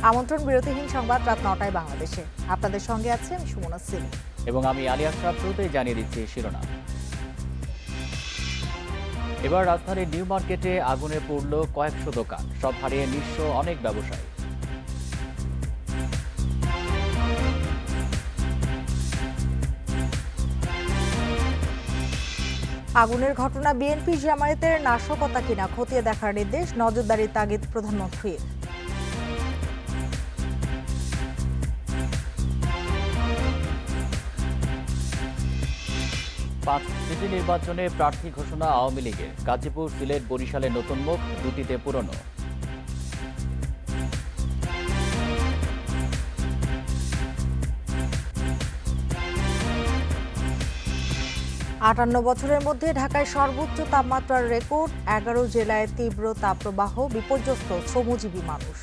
আমন্ত্রণ বিরতিহীন সংবাদ রাত ৯টায় বাংলাদেশে। আপনাদের সঙ্গে আছে আমি সুমনা সিলি এবং আমি আলী আশরাফ। শুরুতেই জানিয়ে দিচ্ছি শিরোনাম। এবার রাজধানীর নিউ মার্কেটে আগুনে পড়ল কয়েকশো দোকান, সব হারিয়ে নিঃস্ব অনেক ব্যবসায়ী। আগুনের ঘটনা বিএনপি জামায়াতের নাশকতা কিনা খতিয়ে দেখার নির্দেশ, নজরদারির তাগিদ প্রধানমন্ত্রীর। পাঁচ সিটি নির্বাচনে প্রার্থী ঘোষণা আওয়ামী লীগের। গাজীপুর, সিলেট, বরিশালে নতুন মুখ, দুটিতে পুরনো। আটান্ন বছরের মধ্যে ঢাকায় সর্বোচ্চ তাপমাত্রার রেকর্ড, 11 জেলায় তীব্র তাপপ্রবাহ, বিপর্যস্ত শ্রমজীবী মানুষ।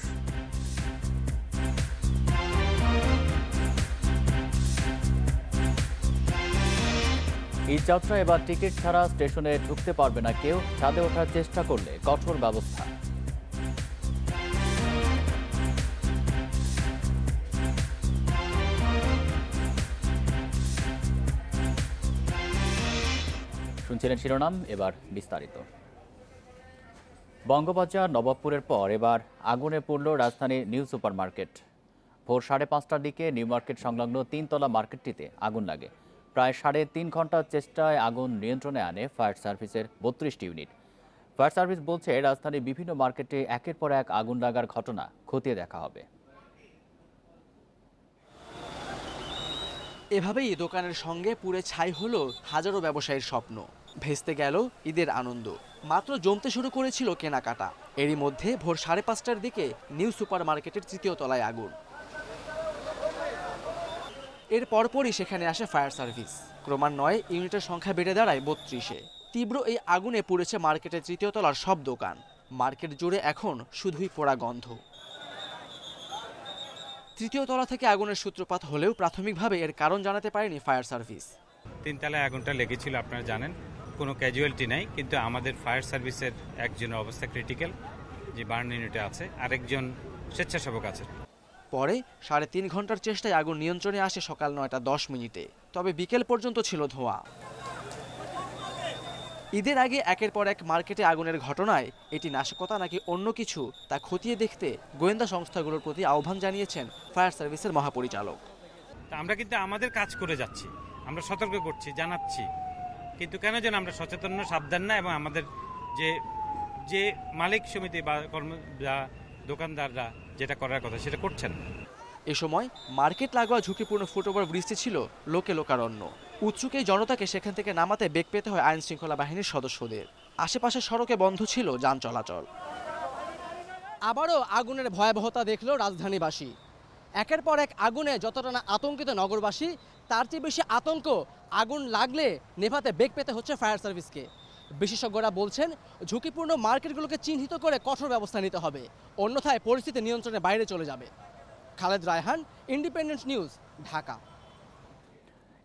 ঈদযাত্রা এবার টিকিট ছাড়া স্টেশনে ঢুকতে পারবে না কেউ, ছাদে ওঠার চেষ্টা করলে কঠোর ব্যবস্থা। শুনছিলেন শিরোনাম, এবার বিস্তারিত। বঙ্গবাজার, নবাবপুরের পর এবার আগুনে পড়ল রাজধানীর নিউ সুপার মার্কেট। ভোর 5:30টার দিকে নিউ মার্কেট সংলগ্ন 3তলা মার্কেটটিতে আগুন লাগে। প্রায় 3.5 ঘন্টার চেষ্টায় আগুন নিয়ন্ত্রণে আনে ফায়ার সার্ভিসের 32টি ইউনিট। ফায়ার সার্ভিস বলছে, রাজধানীর বিভিন্ন মার্কেটে একের পর এক আগুন লাগার ঘটনা খতিয়ে দেখা হবে। এভাবেই দোকানের সঙ্গে পুড়ে ছাই হলো হাজারো ব্যবসায়ীর স্বপ্ন, ভেস্তে গেল ঈদের আনন্দ। মাত্র জমতে শুরু করেছিল কেনাকাটা, এরই মধ্যে ভোর 5:30টার দিকে নিউ সুপার মার্কেটের 3য় তলায় আগুন। এর পরপরই সেখানে আসে ফায়ার সার্ভিস। ক্রমান্বয়ে ইউনিটের সংখ্যা বেড়ে দাঁড়ায় 32-এ। তীব্র এই আগুনে পুড়েছে মার্কেটের 3য় তলার সব দোকান। মার্কেট জুড়ে এখন শুধুই পোড়া গন্ধ। 3য় তলা থেকে আগুনের সূত্রপাত হলেও প্রাথমিকভাবে এর কারণ জানাতে পারেনি ফায়ার সার্ভিস। 3 তলায় আগুনটা লেগেছিল, আপনারা জানেন। কোনো ক্যাজুয়ালিটি নাই, কিন্তু আমাদের ফায়ার সার্ভিসের একজনের অবস্থা ক্রিটিক্যাল, যে বার্ন ইউনিটে আছে, আরেকজন স্বেচ্ছাসেবক আছে। পরে 3.5 ঘন্টার চেষ্টায় আগুন নিয়ন্ত্রণে আসে সকাল 9:10 তবে বিকেল পর্যন্ত ছিল ধোঁয়া। ঈদের আগে একের পর এক মার্কেটে আগুনের ঘটনায় এটি নাশকতা নাকি অন্য কিছু তা খতিয়ে দেখতে গোয়েন্দা সংস্থাগুলোর প্রতি আহ্বান জানিয়েছেন ফায়ার সার্ভিসের মহাপরিচালক। আমরা কিন্তু আমাদের কাজ করে যাচ্ছি, আমরা সতর্ক করছি, জানাচ্ছি, কিন্তু কেন যেন আমরা সচেতন না, সাবধান না, এবং আমাদের যে মালিক সমিতি বা দোকানদাররা যেটা করার কথা সেটা করছেন। এ সময় মার্কেট লাগোয়া ঝুঁকিপূর্ণ ফুটওভার ব্রিজটি ছিল লোকে লোকারণ্য। উৎসুক এই জনতাকে সেখান থেকে নামাতে বেগ পেতে হয় আইন শৃঙ্খলা বাহিনীর সদস্যদের। আশেপাশের সড়কে বন্ধ ছিল যান চলাচল। আবারও আগুনের ভয়াবহতা দেখল রাজধানীবাসী। একের পর এক আগুনে যতটা না আতঙ্কিত নগরবাসী, তার চেয়ে বেশি আতঙ্ক আগুন লাগলে নেভাতে বেগ পেতে হচ্ছে ফায়ার সার্ভিসকে। বিশেষজ্ঞরা বলছেন, ঝুঁকিপূর্ণ মার্কেটগুলোকে চিহ্নিত করে কঠোর ব্যবস্থা নিতে হবে, অন্যথায় পরিস্থিতি নিয়ন্ত্রণের বাইরে চলে যাবে। Khaled Raihan, independent news, Dhaka.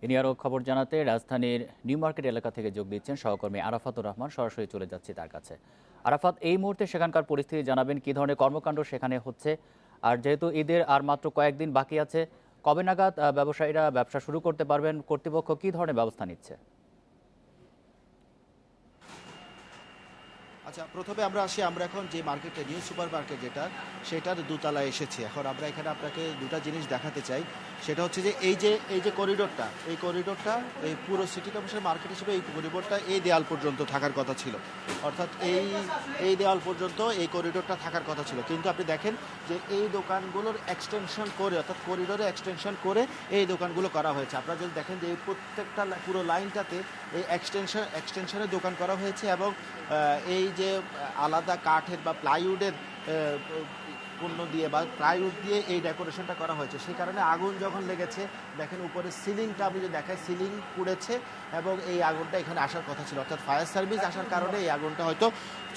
এ নিয়ে আরও খবর জানাতে রাজধানীর নিউ মার্কেট এলাকা থেকে যোগ দিচ্ছেন সহকর্মী আরাফাতুর রহমান। সরাসরি চলে যাচ্ছি তার কাছে। আরাফাত, এই মুহূর্তে সেখানকার পরিস্থিতি জানাবেন, কী ধরনের কর্মকাণ্ড সেখানে হচ্ছে, আর যেহেতু ঈদের আর মাত্র কয়েকদিন বাকি আছে, কবে নাগাদ ব্যবসায়ীরা ব্যবসা শুরু করতে পারবেন, কর্তৃপক্ষ কী ধরনের ব্যবস্থা নিচ্ছে? আচ্ছা, প্রথমে আমরা এখন যে মার্কেটে নিউ সুপার মার্কেট যেটা, সেটার দোতলায় এসেছি। এখন আমরা এখানে আপনাকে দুটা জিনিস দেখাতে চাই। সেটা হচ্ছে যে এই যে করিডোরটা, এই পুরো সিটি কর্পোরেশন মার্কেট হিসেবে এই করিডোরটা এই দেয়াল পর্যন্ত থাকার কথা ছিল, অর্থাৎ এই দেয়াল পর্যন্ত এই করিডোরটা থাকার কথা ছিল। কিন্তু আপনি দেখেন যে এই দোকানগুলোর এক্সটেনশন করে, অর্থাৎ করিডোরে এক্সটেনশন করে এই দোকানগুলো করা হয়েছে। আপনারা যদি দেখেন যে এই প্রত্যেকটা পুরো লাইনটাতে এই এক্সটেনশনের দোকান করা হয়েছে, এবং এই যে আলাদা কাঠের বা প্লাইউডের পণ্য দিয়ে বা প্লাইউড দিয়ে এই ডেকোরেশনটা করা হয়েছে। সেই কারণে আগুন যখন লেগেছে, দেখেন উপরে সিলিংটা আপনি যদি দেখায়, সিলিং পুড়েছে, এবং এই আগুনটা এখানে আসার কথা ছিল, অর্থাৎ ফায়ার সার্ভিস আসার কারণে এই আগুনটা হয়তো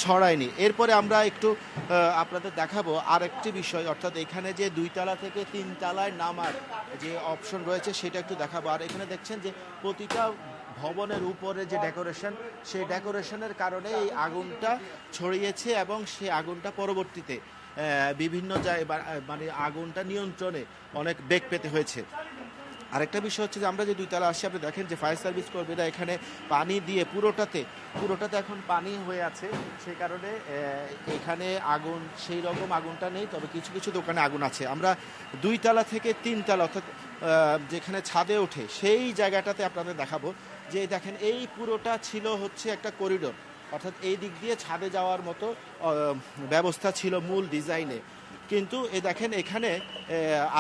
ছড়ায়নি। এরপরে আমরা একটু আপনাদের দেখাবো আরেকটি বিষয়, অর্থাৎ এখানে যে 2 তলা থেকে 3 তলায় নামার যে অপশন রয়েছে সেটা একটু দেখাবো। আর এখানে দেখছেন যে প্রতিটা ভবনের উপরে যে ডেকোরেশন, সেই ডেকোরেশনের কারণে এই আগুনটা ছড়িয়েছে, এবং সেই আগুনটা পরবর্তীতে বিভিন্ন জায়গায় মানে আগুনটা নিয়ন্ত্রণে অনেক বেগ পেতে হয়েছে। আরেকটা বিষয় হচ্ছে যে আমরা যে 2 তলা আসছি, আপনি দেখেন যে ফায়ার সার্ভিস কর্মীরা এখানে পানি দিয়ে পুরোটাতে এখন পানি হয়ে আছে। সেই কারণে এখানে আগুন সেই রকম আগুনটা নেই, তবে কিছু কিছু দোকানে আগুন আছে। আমরা 2 তলা থেকে 3 তলা অর্থাৎ যেখানে ছাদে ওঠে সেই জায়গাটাতে আপনাদের দেখাবো যে দেখেন এই পুরোটা ছিল হচ্ছে একটা করিডোর, অর্থাৎ এই দিক দিয়ে ছাদে যাওয়ার মতো ব্যবস্থা ছিল মূল ডিজাইনে। কিন্তু দেখেন এখানে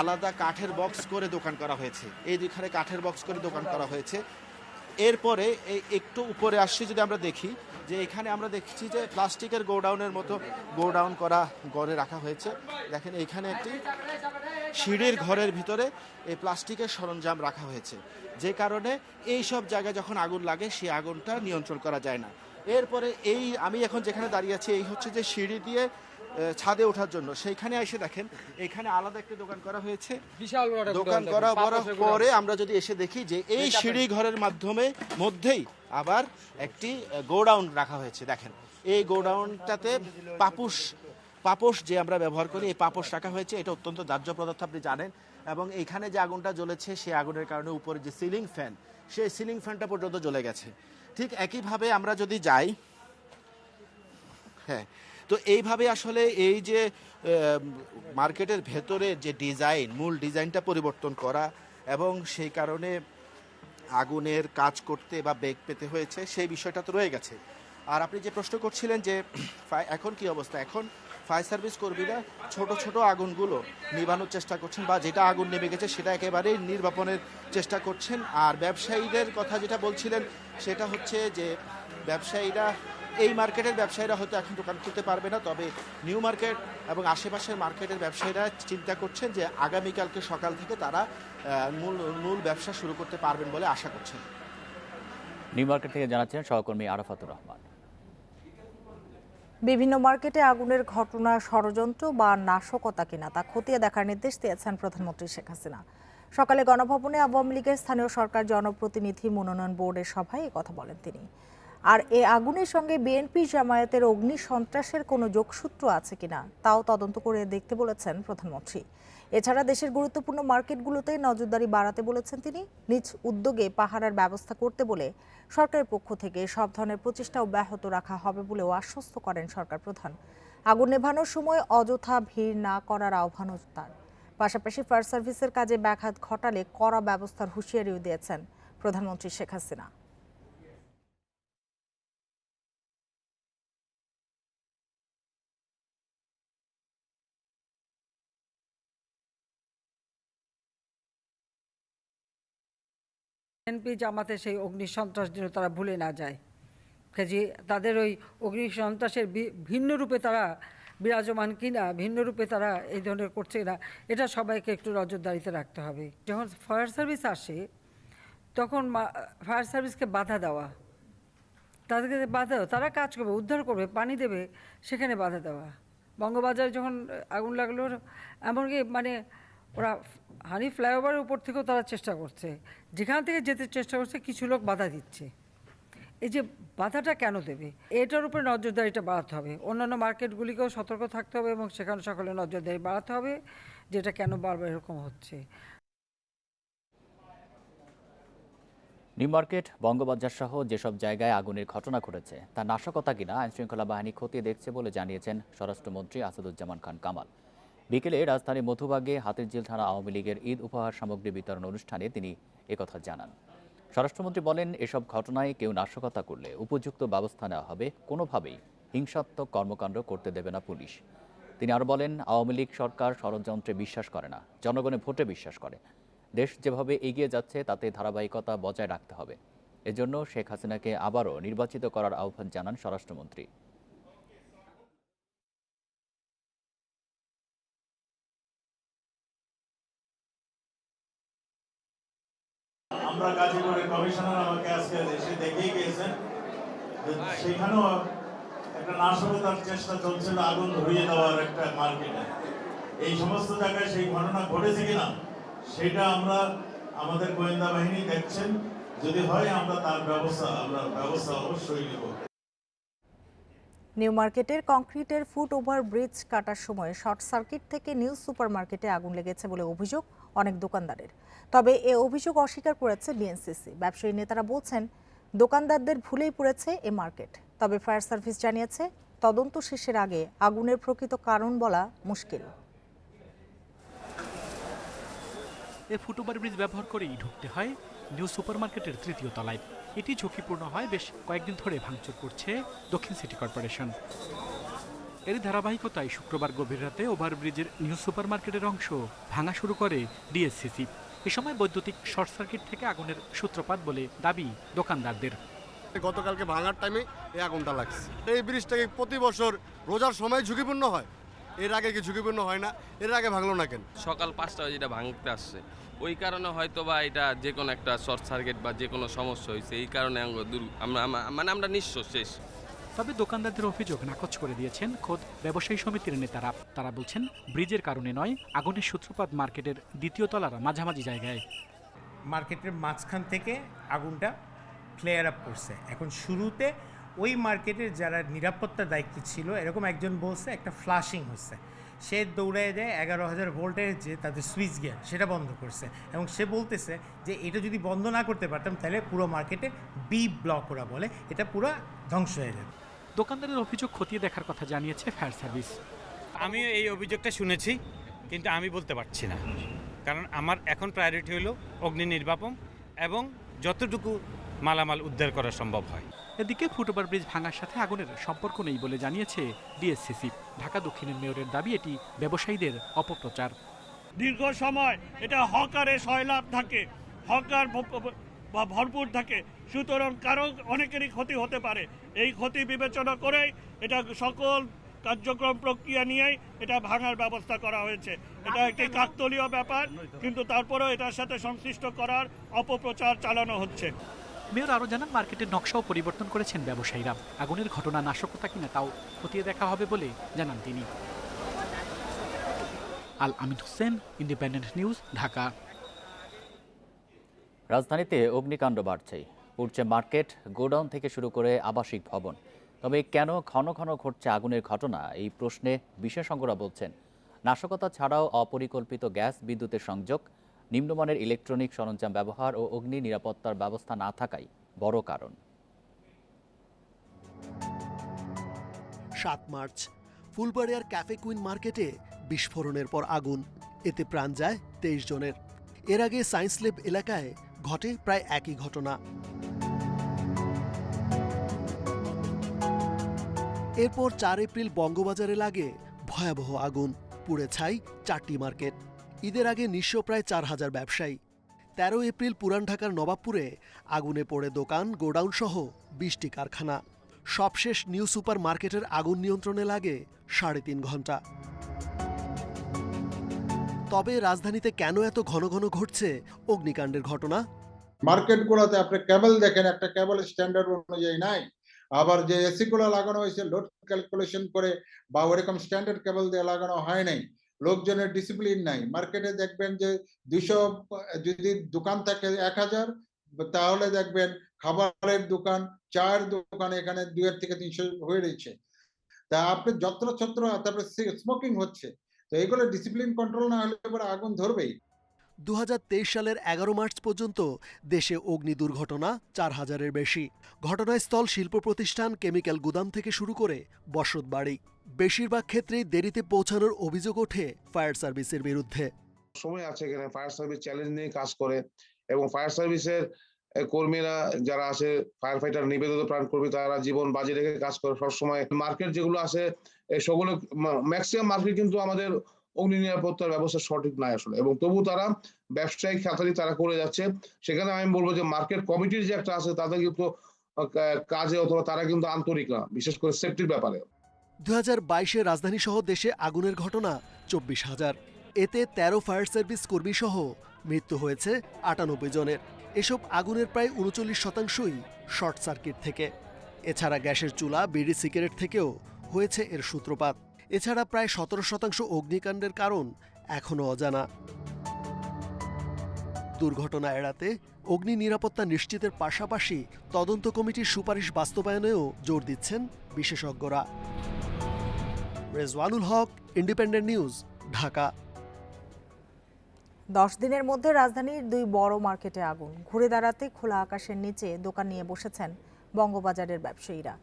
আলাদা কাঠের বক্স করে দোকান করা হয়েছে, এইখানে কাঠের বক্স করে দোকান করা হয়েছে। এরপরে একটু উপরে আসছি, যদি আমরা দেখি যে এখানে আমরা দেখছি যে প্লাস্টিকের গোডাউনের মতো গোডাউন করা ঘরে রাখা হয়েছে। দেখেন এখানে একটি সিঁড়ির ঘরের ভিতরে এই প্লাস্টিকের সরঞ্জাম রাখা হয়েছে, যে কারণে এই সব জায়গায় যখন আগুন লাগে সেই আগুনটা নিয়ন্ত্রণ করা যায় না। এরপরে আমি এখন যেখানে দাঁড়িয়ে আছি এই হচ্ছে যে সিঁড়ি দিয়ে ছাদে ওঠার জন্য, সেইখানে এসে দেখেন এখানে আলাদা একটা দোকান করা হয়েছে। দোকান করা পরে আমরা যদি এসে দেখি যে এই সিঁড়ি ঘরের মধ্যেই আবার একটি গোডাউন রাখা হয়েছে। দেখেন এই গোডাউনটাতে পাপোশ যে আমরা ব্যবহার করি, এই পাপোশ রাখা হয়েছে। এটা অত্যন্ত দাহ্য পদার্থ, আপনি জানেন। এবং এইখানে যে আগুনটা জ্বলেছে সেই আগুনের কারণে উপরে যে সিলিং ফ্যান, সেই সিলিং ফ্যানটা পর্যন্ত জ্বলে গেছে। ঠিক একইভাবে আমরা যদি যাই, হ্যাঁ, তো এইভাবে আসলে এই যে মার্কেটের ভেতরে যে ডিজাইন, মূল ডিজাইনটা পরিবর্তন করা এবং সেই কারণে আগুনের কাজ করতে বা বেগ পেতে হয়েছে, সেই বিষয়টা তো রয়ে গেছে। আর আপনি যে প্রশ্ন করছিলেন যে এখন কি অবস্থা, এখন ফায়ার সার্ভিস কর্মীরা ছোট ছোট আগুনগুলো নিভানোর চেষ্টা করছেন, বা যেটা আগুন নেমে গেছে সেটা একেবারেই নির্বাপনের চেষ্টা করছেন। আর ব্যবসায়ীদের কথা যেটা বলছিলেন সেটা হচ্ছে যে ব্যবসায়ীরা, এই মার্কেটের ব্যবসায়ীরা হয়তো এখন দোকান খুলতে পারবে না, তবে নিউ মার্কেট এবং আশেপাশের মার্কেটের ব্যবসায়ীরা চিন্তা করছেন যে আগামীকালকে সকাল থেকে তারা মূল ব্যবসা শুরু করতে পারবেন বলে আশা করছেন। নিউ মার্কেট থেকে জানাচ্ছেন সহকর্মী আরাফাতুর রহমান। বিভিন্ন মার্কেটে আগুনের ঘটনা ষড়যন্ত্র বা নাশকতা কিনা তা খতিয়ে দেখার নির্দেশ দিয়েছেন প্রধানমন্ত্রী শেখ হাসিনা। সকালে গণভবনে আওয়ামী লীগের স্থানীয় সরকার জনপ্রতিনিধি মনোনয়ন বোর্ডের সভায় কথা বলেন তিনি। আর এই আগুনের সঙ্গে বিএনপি জামায়াতের অগ্নি সন্ত্রাসের কোনো যোগসূত্র আছে কিনা তাও তদন্ত করে দেখতে বলেছেন প্রধানমন্ত্রী। এছাড়া দেশের গুরুত্বপূর্ণ মার্কেটগুলোতে নজরদারি বাড়াতে বলেছেন তিনি। নিজ উদ্যোগে পাহারার ব্যবস্থা করতে বলে সরকারের পক্ষ থেকে সব ধরনের প্রচেষ্টা অব্যাহত রাখা হবে বলেও আশ্বস্ত করেন সরকার প্রধান। আগুন নেভানোর সময় অযথা ভিড় না করার আহ্বানও তার। পাশাপাশি ফায়ার সার্ভিসের কাজে ব্যাঘাত ঘটালে কড়া ব্যবস্থার হুঁশিয়ারিও দিয়েছেন প্রধানমন্ত্রী শেখ হাসিনা। বিএনপি জামাতে সেই অগ্নি সন্ত্রাস যেন তারা ভুলে না যায়, কাজে তাদের ওই অগ্নি সন্ত্রাসের ভিন্ন রূপে তারা বিরাজমান কিনা, ভিন্ন রূপে তারা এই ধরনের করছে না, এটা সবাইকে একটু নজরদারিতে রাখতে হবে। যখন ফায়ার সার্ভিস আসে তখন ফায়ার সার্ভিসকে বাধা দেওয়া, তাদেরকে বাধা দেওয়া, তারা কাজ করবে, উদ্ধার করবে, পানি দেবে, সেখানে বাধা দেওয়া। বঙ্গবাজারে যখন আগুন লাগলো, এমনকি মানে ওরা হানি ফ্লাইওভারের উপর থেকেও তারা চেষ্টা করছে, যেখান থেকে যেতে চেষ্টা করছে কিছু লোক বাধা দিচ্ছে। এই যে বাধাটা কেন দেবে, এটার উপরে নজরদারিটা বাড়াতে হবে। অন্যান্য মার্কেটগুলিকেও সতর্ক থাকতে হবে এবং সেখানে সকলে নজরদারি বাড়াতে হবে যেটা কেন বারবার এরকম হচ্ছে। নিউ মার্কেট, বঙ্গবাজার সহ যেসব জায়গায় আগুনের ঘটনা ঘটেছে তা নাশকতা কিনা আইনশৃঙ্খলা বাহিনী খতিয়ে দেখছে বলে জানিয়েছেন স্বরাষ্ট্রমন্ত্রী আসাদুজ্জামান খান কামাল। বিকেলে রাজধানীর মধুবাগে হাতিরঝিল থানা আওয়ামী লীগের ঈদ উপহার সামগ্রী বিতরণ অনুষ্ঠানে তিনি একথা জানান। স্বরাষ্ট্রমন্ত্রী বলেন, এসব ঘটনায় কেউ নাশকতা করলে উপযুক্ত ব্যবস্থা নেওয়া হবে, কোনোভাবেই হিংসাত্মক কর্মকাণ্ড করতে দেবে না পুলিশ। তিনি আরও বলেন, আওয়ামী লীগ সরকার ষড়যন্ত্রে বিশ্বাস করে না, জনগণের ভোটে বিশ্বাস করে। দেশ যেভাবে এগিয়ে যাচ্ছে তাতে ধারাবাহিকতা বজায় রাখতে হবে। এজন্য শেখ হাসিনাকে আবারও নির্বাচিত করার আহ্বান জানান স্বরাষ্ট্রমন্ত্রী। আমরা গাজীপুরের কমিশনার আমাকে আজকে এসে দেখেই গিয়েছেন, সেখানেও একটা নাশকতার চেষ্টা চলছিল, আগুন ধরিয়ে দেওয়ার একটা মার্কেটে। এই সমস্ত জায়গায় সেই ঘটনা ঘটেছে কিনা সেটা আমরা আমাদের গোয়েন্দা বাহিনী দেখছেন, যদি হয় আমরা তার ব্যবস্থা অবশ্যই নেব। নিউ মার্কেটের কংক্রিটের ফুট ওভার ব্রিজ কাটার সময় শর্ট সার্কিট থেকে নিউ সুপার মার্কেটে আগুন লেগেছে বলে অভিযোগ অনেক দোকানদারের। তবে এ অভিযোগ অস্বীকার করেছে বিএনসিসি। ব্যবসায়ী নেতারা বলছেন দোকানদারদের ভুলেই পড়েছে এ মার্কেট। তবে ফায়ার সার্ভিস জানিয়েছে তদন্ত শেষের আগে আগুনের প্রকৃত কারণ বলা মুশকিল। এ ফুটওভার ব্রিজ ব্যবহার করেই ঢুকতে হয় নিউ সুপারমার্কেটের তৃতীয় তলায়। এটি ঝুঁকিপূর্ণ হয় বেশ কয়েকদিন ধরে ভাঙচুর করছে দক্ষিণ সিটি কর্পোরেশন। এর ধারাবাহিকতায় শুক্রবার গভীর রাতে ওভারব্রিজের নিউ সুপারমার্কেটের অংশ ভাঙা শুরু করে ডিএসসিসি। এ সময় বৈদ্যুতিক শর্ট সার্কিট থেকে আগুনের সূত্রপাত বলে দাবি দোকানদারদের। গতকালকে ভাঙার টাইমে এই আগুনটা লাগছে। এই ব্রিজটাকে প্রতি বছর রোজার সময় ঝুঁকিপূর্ণ হয়, এর আগে কি ঝুঁকিপূর্ণ হয় না? এর আগে ভাঙলো না কেন? সকাল 5টায় যেটা ভাঙতে আসছে ওই কারণে হয়তো বা এটা যে কোনো একটা শর্ট সার্কিট বা যে কোনো সমস্যা হয়েছে, এই কারণে আমরা নিঃস্ব শেষ। তবে দোকানদারদের অভিযোগ নাকচ করে দিয়েছেন খোদ ব্যবসায়ী সমিতির নেতারা। তারা বলছেন ব্রিজের কারণে নয়, আগুনের সূত্রপাত মার্কেটের দ্বিতীয় তলার মাঝামাঝি জায়গায়। মার্কেটের মাঝখান থেকে আগুনটা ফ্লেয়ার আপ করছে। এখন শুরুতে ওই মার্কেটের যারা নিরাপত্তা দায়িত্ব ছিল এরকম একজন বলছে একটা ফ্লাশিং হচ্ছে, সে দৌড়ায় দেয় 11,000 ভোল্টের যে তাদের সুইচ গিয়ার সেটা বন্ধ করছে, এবং সে বলতেছে যে এটা যদি বন্ধ না করতে পারতাম তাহলে পুরো মার্কেটে বি ব্লক ওরা বলে এটা পুরো ধ্বংস হয়ে যাবে। দোকানদারের অভিযোগ খতিয়ে দেখার কথা জানিয়েছে ফায়ার সার্ভিস। আমিও এই অভিযোগটা শুনেছি, কিন্তু আমি বলতে পারছি না, কারণ আমার এখন প্রায়োরিটি হলো অগ্নি নির্বাপন এবং যতটুকু মালামাল উদ্ধার করা সম্ভব হয়। এদিকে ফুটওভার ব্রিজ ভাঙার সাথে আগুনের সম্পর্ক নেই বলে জানিয়েছে ডিএসসিসি। ঢাকা দক্ষিণের মেয়রের দাবি এটি ব্যবসায়ীদের অপপ্রচার। দীর্ঘ সময় এটা হকারে সয়লাভ থাকে, হকার ভরপুর থাকে, সুতরাং কারো অনেকেরই ক্ষতি হতে পারে। এই ক্ষতি বিবেচনা করেই এটা সকল কার্যক্রম প্রক্রিয়া নিয়েই এটা ভাঙার ব্যবস্থা করা হয়েছে। এটা একটি কাকতালীয় ব্যাপার, কিন্তু তারপরেও এটার সাথে সংশ্লিষ্ট করার অপপ্রচার চালানো হচ্ছে। মেয়র আরও জানান মার্কেটের নকশাও পরিবর্তন করেছেন ব্যবসায়ীরা। আগুনের ঘটনা নাশকতা কিনা তাও খতিয়ে দেখা হবে বলে জানান তিনি। আল আমিন হোসেন, ইন্ডিপেন্ডেন্ট নিউজ, ঢাকা। রাজধানীতে অগ্নিকাণ্ড বাড়ছেই। পুড়ছে মার্কেট, গোডাউন থেকে শুরু করে আবাসিক ভবন। তবে কেন ঘন ঘন ঘটছে আগুনের ঘটনা, এই প্রশ্নে বিশেষজ্ঞরা বলছেন নাশকতা ছাড়াও অপরিকল্পিত গ্যাস বিদ্যুতের সংযোগ, নিম্নমানের ইলেকট্রনিক সরঞ্জাম ব্যবহার ও অগ্নি নিরাপত্তার ব্যবস্থা না থাকাই বড় কারণ। 7 মার্চ ফুলবাড়িয়ার ক্যাফে কুইন মার্কেটে বিস্ফোরণের পর আগুন, এতে প্রাণ যায় 23 জনের। এর আগে সায়েন্স ল্যাব এলাকায় ঘটে প্রায় একই ঘটনা। এরপর 4 এপ্রিল বঙ্গবাজারে লাগে ভয়াবহ আগুন, পুড়ে ছাই 4টি মার্কেট। ঈদের আগে নিঃস্ব প্রায় 4,000 ব্যবসায়ী। 13 এপ্রিল পুরান ঢাকার নবাবপুরে আগুনে পড়ে দোকান, গোডাউন সহ 20টি কারখানা। সবশেষ নিউ সুপার মার্কেটের আগুন নিয়ন্ত্রণে লাগে 3.5 ঘন্টা। তবে রাজধানীতে কেন এত ঘন ঘন ঘটছে অগ্নিকাণ্ডের ঘটনা? মার্কেটগুলোতে আপনি কেবল দেখেন, একটা কেবল স্ট্যান্ডার্ড অনুযায়ী নাই। আবার যে এসি গুলো লাগানো হয়েছে লোড ক্যালকুলেশন করে বা ওরকম স্ট্যান্ডার্ড কেবল দিয়ে লাগানো হয় নাই। লোকজনের ডিসিপ্লিন নাই। মার্কেটে দেখবেন যে 200 যদি দোকান থাকে 1000, তাহলে দেখবেন খাবারের দোকান, চায়ের দোকান এখানে 2 থেকে 300 হয়ে রয়েছে। তা আপনি যত্রছত্র, তারপরে স্মোকিং হচ্ছে। তো এইগুলো ডিসিপ্লিন কন্ট্রোল না হলে পরে আগুন ধরবেই। 2023 সালের 11 মার্চ পর্যন্ত দেশে অগ্নি দুর্ঘটনা 4000-এর বেশি। ঘটনাস্থল শিল্প প্রতিষ্ঠান, কেমিক্যাল গুদাম থেকে শুরু করে বসত বাড়ি। বেশিরভাগ ক্ষেত্রেই দেরিতে পৌঁছানোর অভিযোগ ওঠে ফায়ার সার্ভিসের বিরুদ্ধে। সময় আছে এখানে ফায়ার সার্ভিস চ্যালেঞ্জ নিয়ে কাজ করে, এবং ফায়ার সার্ভিসের কর্মীরা যারা আছে, ফায়ার ফাইটার, নিবেদিত প্রাণ কর্মী, তারা জীবন বাজি রেখে কাজ করে সবসময়। মার্কেট যেগুলো আছে সেগুলো ম্যাক্সিমাম মার্কেট কিন্তু আমাদের অগ্নি নিরাপত্তার ব্যবস্থা সঠিক নাই আসলে, এবং তবু তারা ব্যবসায়িক খাতারি তারা করে যাচ্ছে। সেখানে আমি বলবো যে মার্কেট কমিটির যে একটা আছে তাদের কিন্তু কাজে অথবা তারা কিন্তু আন্তরিক না, বিশেষ করে সেফটির ব্যাপারে। 2022-এ রাজধানী সহ দেশে আগুনের ঘটনা 24,000। এতে 13 ফায়ার সার্ভিস কর্মী সহ মৃত্যু হয়েছে 98 জনের। এসব আগুনের প্রায় 39%ই শর্ট সার্কিট থেকে। এছাড়া গ্যাসের চুলা, বিড়ি, সিগারেট থেকেও হয়েছে এর সূত্রপাত। এছাড়া প্রায় 17% অগ্নিকাণ্ডের কারণ এখনও অজানা। দুর্ঘটনা এড়াতে অগ্নি নিরাপত্তা নিশ্চিতের পাশাপাশি তদন্ত কমিটির সুপারিশ বাস্তবায়নেও জোর দিচ্ছেন বিশেষজ্ঞরা। রেজওয়ানুল হক, ইন্ডিপেন্ডেন্ট নিউজ, ঢাকা। 10 দিনের মধ্যে রাজধানীর 2 বড় মার্কেটে আগুন। ঘুরে দাঁড়াতে খোলা আকাশের নিচে দোকান নিয়ে বসেছেন বঙ্গবাজারের ব্যবসায়ীরা।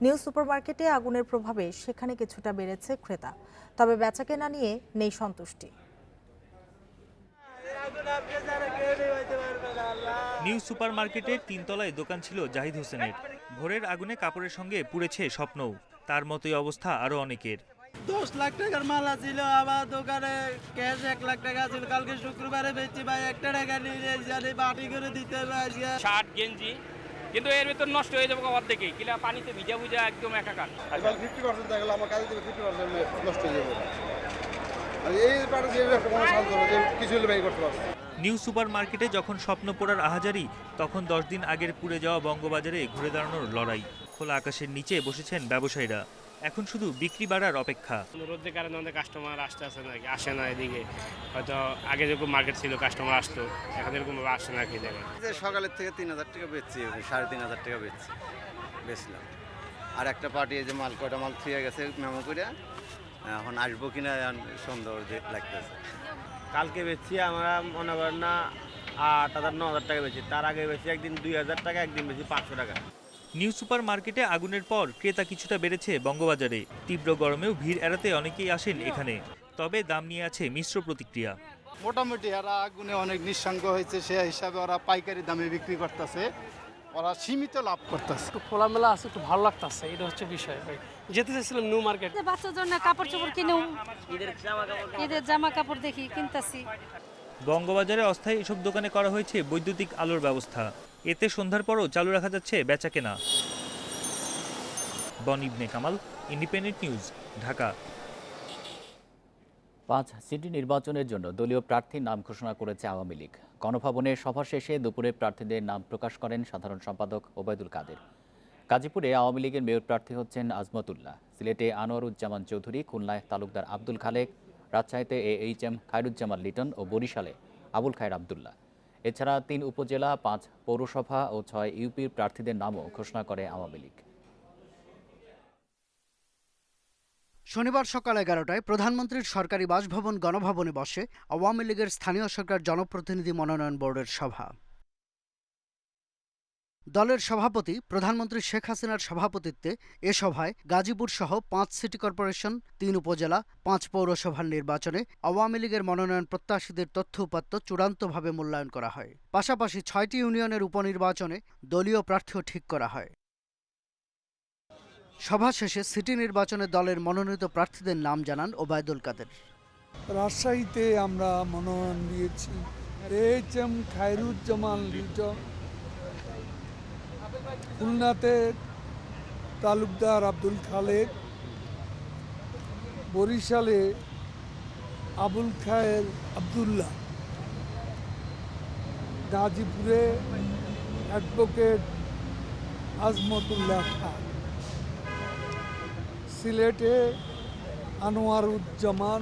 নিউ সুপারমার্কেটে আগুনের প্রভাবে সেখানে কিছুটা বেড়েছে ক্রেতা, তবে বেচাকেনা নিয়ে নেই সন্তুষ্টি। নিউ সুপারমার্কেটের 3 তলায় দোকান ছিল জাহিদ হোসেনের। ভোরের আগুনে কাপড়ের সঙ্গে পুড়েছে স্বপ্নও। তার মতোই অবস্থা আরো অনেকের। 10 লাখ টাকার মাল ছিল, আবার দোকানে ক্যাশ 1 লাখ টাকা ছিল। কালকে শুক্রবারে বেচছি ভাই, 1 টাকা নিয়ে জানি বাটি করে দিতে হবে। শার্ট গেঞ্জি কিন্তু এর ভিতর নষ্ট হয়ে যাবে অর্ধেকেই, কিলা পানিতে ভিজা ভিজা একদম একাকার। এবার 50% দেখা গেল আমার কাজে 50% নষ্ট হয়ে যাবে। আর এই ব্যাপারে যে কোনো শান্ত না, যে কিছু হলে ব্যয় করতে পারবে। নিউ সুপারমার্কেটে যখন স্বপ্ন পোড়ার আহাজারি, তখন 10 দিন আগের পুড়ে যাওয়া বঙ্গবাজারে ঘুরে দাঁড়ানোর লড়াই। খোলা আকাশের নিচে বসেছেন ব্যবসায়ীরা। এখন শুধু বিক্রি বাড়ার অপেক্ষা। রোদের কারণে অনেক কাস্টমার আসে না এদিকে। হয়তো আগে যেরকম মার্কেট ছিল কাস্টমার আসতো, এখন এরকম আসছে না। কি দেখে সকালের থেকে 3000 টাকা বেচছি, 3500 টাকা বেচলাম। আর একটা পার্টি এই যে কয়টা মাল থুয়ে গেছে মেমো করে, এখন আসবো কিনা সন্দেহ লাগতেছে। কালকে বেচছি আমরা মনে করেন না 8000 9000 টাকা বেচি, তার আগে বেচি একদিন 2000 টাকা, একদিন বেচি 500 টাকা। নিউ সুপারমার্কেটে আগুনের পর ক্রেতা কিছুটা বেড়েছে বঙ্গবাজারে। তীব্র গরমেও ভিড় এড়াতে অনেকেই আসেন এখানে, তবে দাম নিয়ে আছে মিশ্র প্রতিক্রিয়া। মোটামুটি এরা আগুনে অনেক নিঃসঙ্গ হয়েছে, সে হিসাবে ওরা পাইকারি দামে বিক্রি করতেছে, ওরা সীমিত লাভ করতেছে। একটু খোলামেলা আছে, একটু ভালো লাগতেছে, এটা হচ্ছে বিষয়। যেতে চাইছিলাম নিউ মার্কেট, বাচ্চার জন্য কাপড় চোপড় কিনেও, ঈদের জামা কাপড় দেখি কিনতেছি। বঙ্গবাজারে অস্থায়ী এসব দোকানে করা হয়েছে বৈদ্যুতিক আলোর ব্যবস্থা। এতে সন্ধ্যার পরও চালু রাখা যাচ্ছে বেচাকেনা। বন Ibne Kamal, independent news, Dhaka. 5 city নির্বাচনের জন্য দলীয় প্রার্থীর নাম ঘোষণা করেছে আওয়ামী লীগ। গণভবনে সভা শেষে দুপুরে প্রার্থীদের নাম প্রকাশ করেন সাধারণ সম্পাদক ওবায়দুল কাদের। গাজীপুরে আওয়ামী লীগের মেয়র প্রার্থী হচ্ছেন আজমতুল্লাহ, সিলেটে আনোয়ারুজ্জামান চৌধুরী, খুলনায় তালুকদার আব্দুল খালেক, রাজশাহীতে এইচএম খায়রুজ্জামান লিটন ও বরিশালে আবুল খায়ের আবদুল্লাহ। এছাড়া 3 উপজেলা, 5 পৌরসভা ও 6 ইউপির প্রার্থীদের নামও ঘোষণা করে আওয়ামী লীগ। শনিবার সকাল 11টায় প্রধানমন্ত্রীর সরকারি বাসভবন গণভবনে বসে আওয়ামী লীগের স্থানীয় সরকার জনপ্রতিনিধি মনোনয়ন বোর্ডের সভা। দলের সভাপতি প্রধানমন্ত্রী শেখ হাসিনার সভাপতিত্বে এ সভায় গাজীপুর সহ 5 সিটি কর্পোরেশন, 3 উপজেলা, 5 পৌরসভার নির্বাচনে আওয়ামী লীগের মনোনয়ন প্রত্যাশীদের তথ্য উপাত্ত চূড়ান্তভাবে মূল্যায়ন করা হয়। পাশাপাশি 6টি ইউনিয়নের উপনির্বাচনে দলীয় প্রার্থীও ঠিক করা হয়। সভা শেষে সিটি নির্বাচনে দলের মনোনীত প্রার্থীদের নাম জানান ওবায়দুল কাদের। রাজশাহীতে আমরা মনোনয়ন দিয়েছি এইচএম খায়রুজ্জামান লিটন, খুলনাতে তালুকদার আব্দুল খালেক, বরিশালে আবুল খায়ের আবদুল্লাহ, গাজীপুরে অ্যাডভোকেট আজমতুল্লাহ খান, সিলেটে আনোয়ারুজ্জামান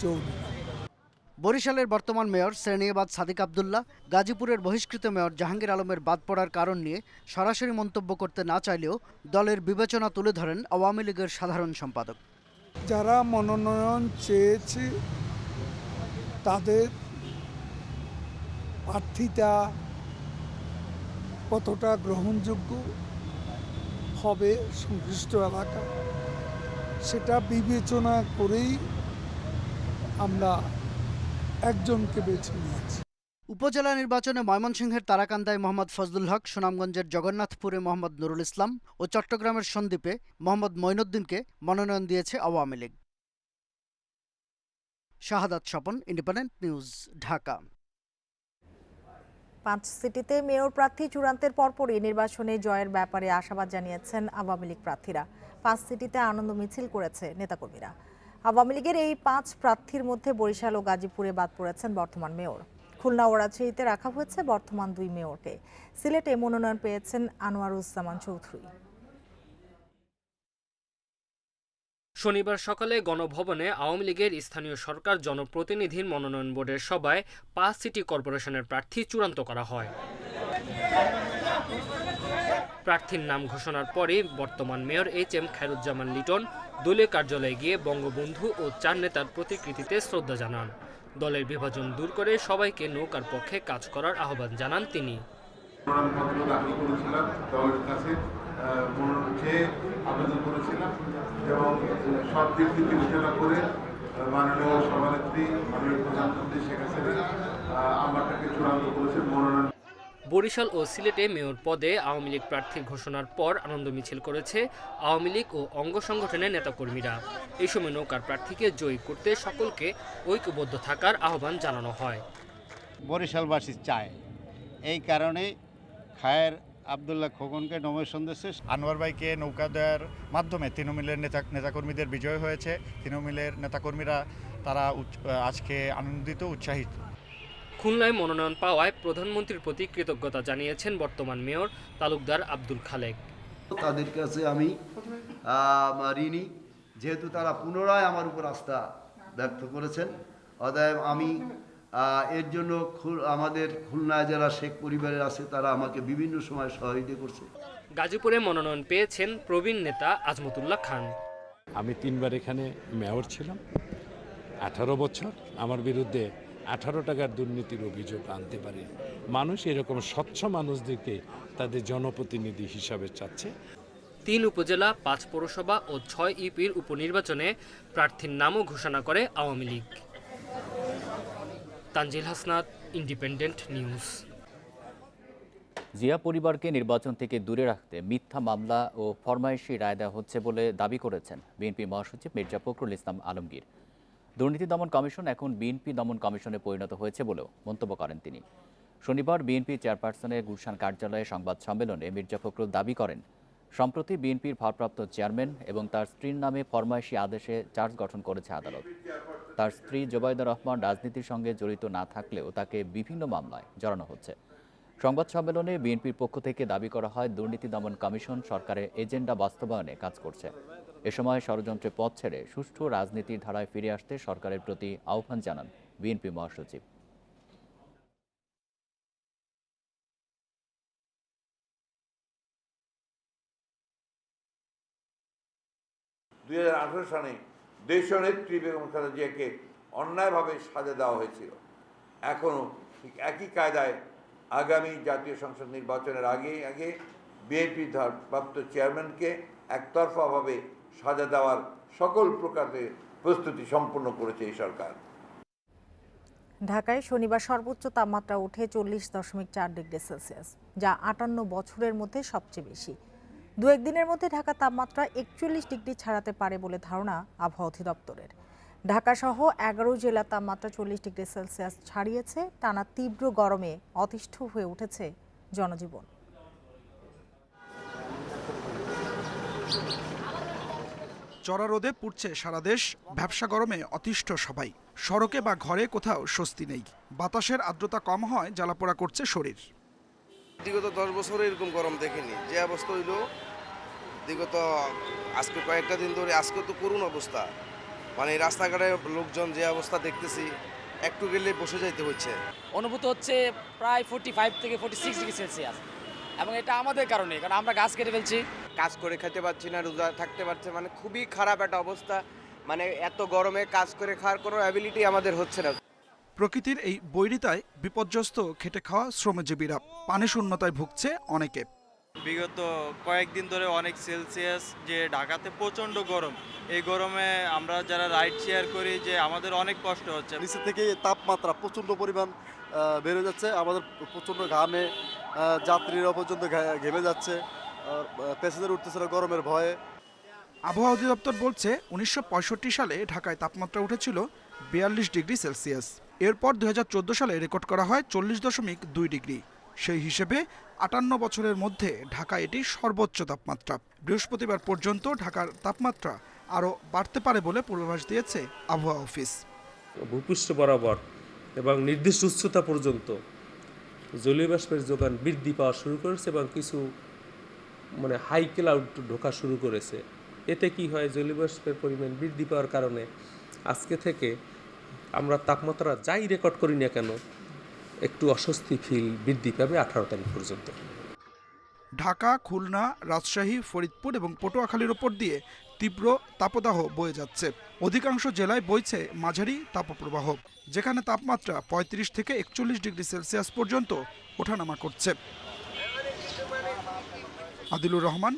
চৌধুরী। বরিশালের বর্তমান মেয়র শ্রেণীবাদ সাদিক আবদুল্লাহ গাজীপুরের বহিষ্কৃত মেয়র জাহাঙ্গীর আলমের বাদ পড়ার কারণ নিয়ে সরাসরি মন্তব্য করতে না চাইলেও দলের বিবেচনা তুলে ধরেন আওয়ামী লীগের সাধারণ সম্পাদক। যারা মনোনয়ন চেয়েছে তাদের প্রার্থীতা কতটা গ্রহণযোগ্য হবে সংশ্লিষ্ট এলাকা, সেটা বিবেচনা করেই আমরা একজনকে বেছে নিয়েছি। উপজেলা নির্বাচনে ময়মনসিংহের তারাকান্দায় মোহাম্মদ ফজলুল হক, সুনামগঞ্জের জগন্নাথপুরে মোহাম্মদ নুরুল ইসলাম ও চট্টগ্রামের সন্দ্বীপে মোহাম্মদ মঈনুদ্দিনকে মনোনয়ন দিয়েছে আওয়ামী লীগ। শাহাদাত স্বপন, ইন্ডিপেন্ডেন্ট নিউজ, ঢাকা। 5 সিটিতে মেয়র প্রার্থী চূড়ান্তের পরপরই নির্বাচনে জয়ের ব্যাপারে আশাবাদ জানিয়েছেন আওয়ামী লীগ প্রার্থীরা। 5 সিটিতে আনন্দ মিছিল করেছে নেতাকর্মীরা। আওয়ামী লীগের এই 5 প্রার্থীর মধ্যে বরিশাল ও গাজীপুরে বাদ পড়েছেন বর্তমান মেয়র। খুলনা ও রাজশাহীতে রাখা হয়েছে বর্তমান 2 মেয়রকে। সিলেটে মনোনয়ন পেয়েছেন আনোয়ারুজ্জামান চৌধুরী। শনিবার সকালে গণভবনে আওয়ামী লীগের স্থানীয় সরকার জনপ্রতিনিধির মনোনয়ন বোর্ডের সভায় ৫ সিটি কর্পোরেশনের প্রার্থী চূড়ান্ত করা হয়। প্রার্থীর নাম ঘোষণার পরে বর্তমান মেয়র এইচ.এম. খায়রুজ্জামান লিটন দলীয় কার্যালয়ে গিয়ে বঙ্গবন্ধু ও ৪ নেতার প্রতিকৃতিতে শ্রদ্ধা জানান। দলের বিভাজন দূর করে সবাইকে নৌকার পক্ষে কাজ করার আহ্বান জানান তিনি। আবেদন করেছিলাম এবং সব দিক বিবেচনা করে মাননীয় সভানেত্রী মাননীয় প্রধানমন্ত্রী শেখ হাসিনা আমারটাকে চূড়ান্ত করেছেন মনোনয়ন। বরিশাল ও সিলেটে মেয়র পদে আওয়ামী লীগ প্রার্থীর ঘোষণার পর আনন্দ মিছিল করেছে আওয়ামী লীগ ও অঙ্গ সংগঠনের নেতাকর্মীরা। এই সময় নৌকার প্রার্থীকে জয়ী করতে সকলকে ঐক্যবদ্ধ থাকার আহ্বান জানানো হয়। বরিশালবাসী চায়, এই কারণে খায়ের আবদুল্লাহ খোকনকে নমিনেশন দিয়েছে। আনোয়ার ভাইকে নৌকা দেওয়ার মাধ্যমে তৃণমূলের নেতাকর্মীদের বিজয় হয়েছে। তৃণমূলের নেতাকর্মীরা তারা আজকে আনন্দিত, উৎসাহিত। খুলনায় মনোনয়ন পাওয়ায় প্রধানমন্ত্রীর প্রতি কৃতজ্ঞতা জানিয়েছেন বর্তমান মেয়র তালুকদার আব্দুল খালেক। তাদের কাছে আমি ঋণী, যেহেতু তারা পুনরায় আমার উপর আস্থা ব্যক্ত করেছেন। অতএব আমি এর জন্য আমাদের খুলনা জেলা শেখ পরিবারের আছে, তারা আমাকে বিভিন্ন সময় সহযোগিতা করছে। গাজীপুরে মনোনয়ন পেয়েছেন প্রবীণ নেতা আজমতুল্লাহ খান। আমি 3 বার এখানে মেয়র ছিলাম। 18 বছর আমার বিরুদ্ধে 18 টাকার দুর্নীতির অভিযোগ আনতে পারে। মানুষ এরকম স্বচ্ছ মানুষদেরকে তাদের জনপ্রতিনিধি হিসাবে চাচ্ছে। 3 উপজেলা, 5 পৌরসভা ও 6 ইউপির উপনির্বাচনে প্রার্থীর নামও ঘোষণা করে আওয়ামী লীগ। Tanzil Hasnat, independent news. জিয়া পরিবারকে নির্বাচন থেকে দূরে রাখতে মিথ্যা মামলা ও ফরমায়েশি রায় দেওয়া হচ্ছে বলে দাবি করেছেন বিএনপি মহাসচিব মির্জা ফখরুল ইসলাম আলমগীর। দুর্নীতি দমন কমিশন এখন বিএনপি দমন কমিশনে পরিণত হয়েছে বলেও মন্তব্য করেন তিনি। শনিবার বিএনপি চেয়ারপারসনের গুলশান কার্যালয়ে সংবাদ সম্মেলনে মির্জা ফখরুল দাবি করেন, সম্প্রতি বিএনপির ভারপ্রাপ্ত চেয়ারম্যান এবং তার স্ত্রীর নামে ফরমায়েশি আদেশে চার্জ গঠন করেছে আদালত। তার স্ত্রী জোবাইদা রহমান রাজনীতির সঙ্গে জড়িত না থাকলেও তাকে বিভিন্ন মামলায় জড়ানো হচ্ছে। সংবাদ সম্মেলনে বিএনপির পক্ষ থেকে দাবি করা হয়, দুর্নীতি দমন কমিশন সরকারের এজেন্ডা বাস্তবায়নে কাজ করছে। এ সময় ষড়যন্ত্রের পথ ছেড়ে সুষ্ঠু রাজনীতির ধারায় ফিরে আসতে সরকারের প্রতি আহ্বান জানান বিএনপি মহাসচিব। 2018 সালে দেশীয় নেত্রী বেগম খালেদা জিয়াকে অন্যায়ভাবে সাজা দেওয়া হয়েছিল। এখনও ঠিক একই কায়দায় আগামী জাতীয় সংসদ নির্বাচনের আগে বিএনপির ভারপ্রাপ্ত চেয়ারম্যানকে একতরফাভাবে সাজা দেওয়ার সকল প্রকারের প্রস্তুতি সম্পন্ন করেছে এই সরকার। ঢাকায় শনিবার সর্বোচ্চ তাপমাত্রা উঠে 40.4 ডিগ্রি সেলসিয়াস, যা 58 বছরের মধ্যে সবচেয়ে বেশি। 2-1 দিনের মধ্যে ঢাকা তাপমাত্রা 41 ডিগ্রি ছাড়াতে পারে বলে ধারণা আবহাওয়া অধিদপ্তরের। ঢাকা সহ 11 জেলার তাপমাত্রা 40 ডিগ্রি সেলসিয়াস ছাড়িয়েছে। টানা তীব্র গরমে অতিষ্ঠ হয়ে উঠেছে জনজীবন। চড়া রোদে পুড়ছে সারা দেশ, ব্যবসা গরমে অতিষ্ঠ সবাই। সড়কে বা ঘরে কোথাও স্বস্তি নেই। বাতাসের আর্দ্রতা কম হয়, জ্বালাপোড়া করছে শরীর। বিগত 10 বছরে এরকম গরম দেখিনি। যে অবস্থা হইল বিগত আজকে কয়েকটা দিন ধরে, আজকে তো করুণ অবস্থা। মানে রাস্তাঘাটে লোকজন যে অবস্থা দেখতেছি, একটু গেলে বসে যাইতে হচ্ছে। অনুভূত হচ্ছে প্রায় 45 থেকে 46 ডিগ্রি সেলসিয়াস, এবং এটা আমাদের কারণে, কারণ আমরা গাছ কেটে ফেলছি। কাজ করে খেতে পারছি না, রোজা থাকতে পারছে, মানে খুবই খারাপ একটা অবস্থা। মানে এত গরমে কাজ করে খাওয়ার কোনো অ্যাবিলিটি আমাদের হচ্ছে না। প্রকৃতির এই বৈরিতায় বিপর্যস্ত খেটে খাওয়া শ্রমজীবীরা, পানি শূন্যতায় ভুগছে অনেকে। বিগত কয়েকদিন ধরে অনেক সেলসিয়াস, যে ঢাকাতে প্রচণ্ড গরম। এই গরমে আমরা যারা রাইড শেয়ার করি, যে আমাদের অনেক কষ্ট হচ্ছে। নিচে থেকে তাপমাত্রা প্রচণ্ড পরিমাণ বেড়ে যাচ্ছে, আমাদের প্রচণ্ড ঘামে যাত্রীরা পর্যন্ত ঘেমে যাচ্ছে, প্যাসেঞ্জার উঠতেছে না গরমের ভয়ে। আবহাওয়া অধিদপ্তর বলছে 1965 সালে ঢাকায় তাপমাত্রা উঠেছিল 42 ডিগ্রি সেলসিয়াস। এরপর 2014 সালে রেকর্ড করা হয় 40.2 ডিগ্রি। সেই হিসেবে 58 বছরের মধ্যে ঢাকা এটি সর্বোচ্চ তাপমাত্রা। বৃহস্পতিবার পর্যন্ত ঢাকার তাপমাত্রা আরও বাড়তে পারে বলে পূর্বাভাস দিয়েছে আবহাওয়া অফিস। ভূপৃষ্ঠ বরাবর এবং নির্দিষ্ট উচ্চতা পর্যন্ত জলীয় বাষ্পের যোগান বৃদ্ধি পাওয়া শুরু করেছে এবং কিছু হাই ক্লাউড ঢোকা শুরু করেছে। এতে কি হয়, জলীয়বাষ্পের পরিমাণ বৃদ্ধি পাওয়ার কারণে আজকে থেকে আমরা তাপমাত্রা যাই রেকর্ড করি না কেন একটু অস্বস্তি ফিল বৃদ্ধি পাবে 18 তারিখ পর্যন্ত। ঢাকা, খুলনা, রাজশাহী, ফরিদপুর এবং পটুয়াখালীর ওপর দিয়ে তীব্র তাপদাহ বয়ে যাচ্ছে। অধিকাংশ জেলায় বইছে মাঝারি তাপপ্রবাহ, যেখানে তাপমাত্রা 35 থেকে 41 ডিগ্রি সেলসিয়াস পর্যন্ত ওঠানামা করছে। Adilur Rahman,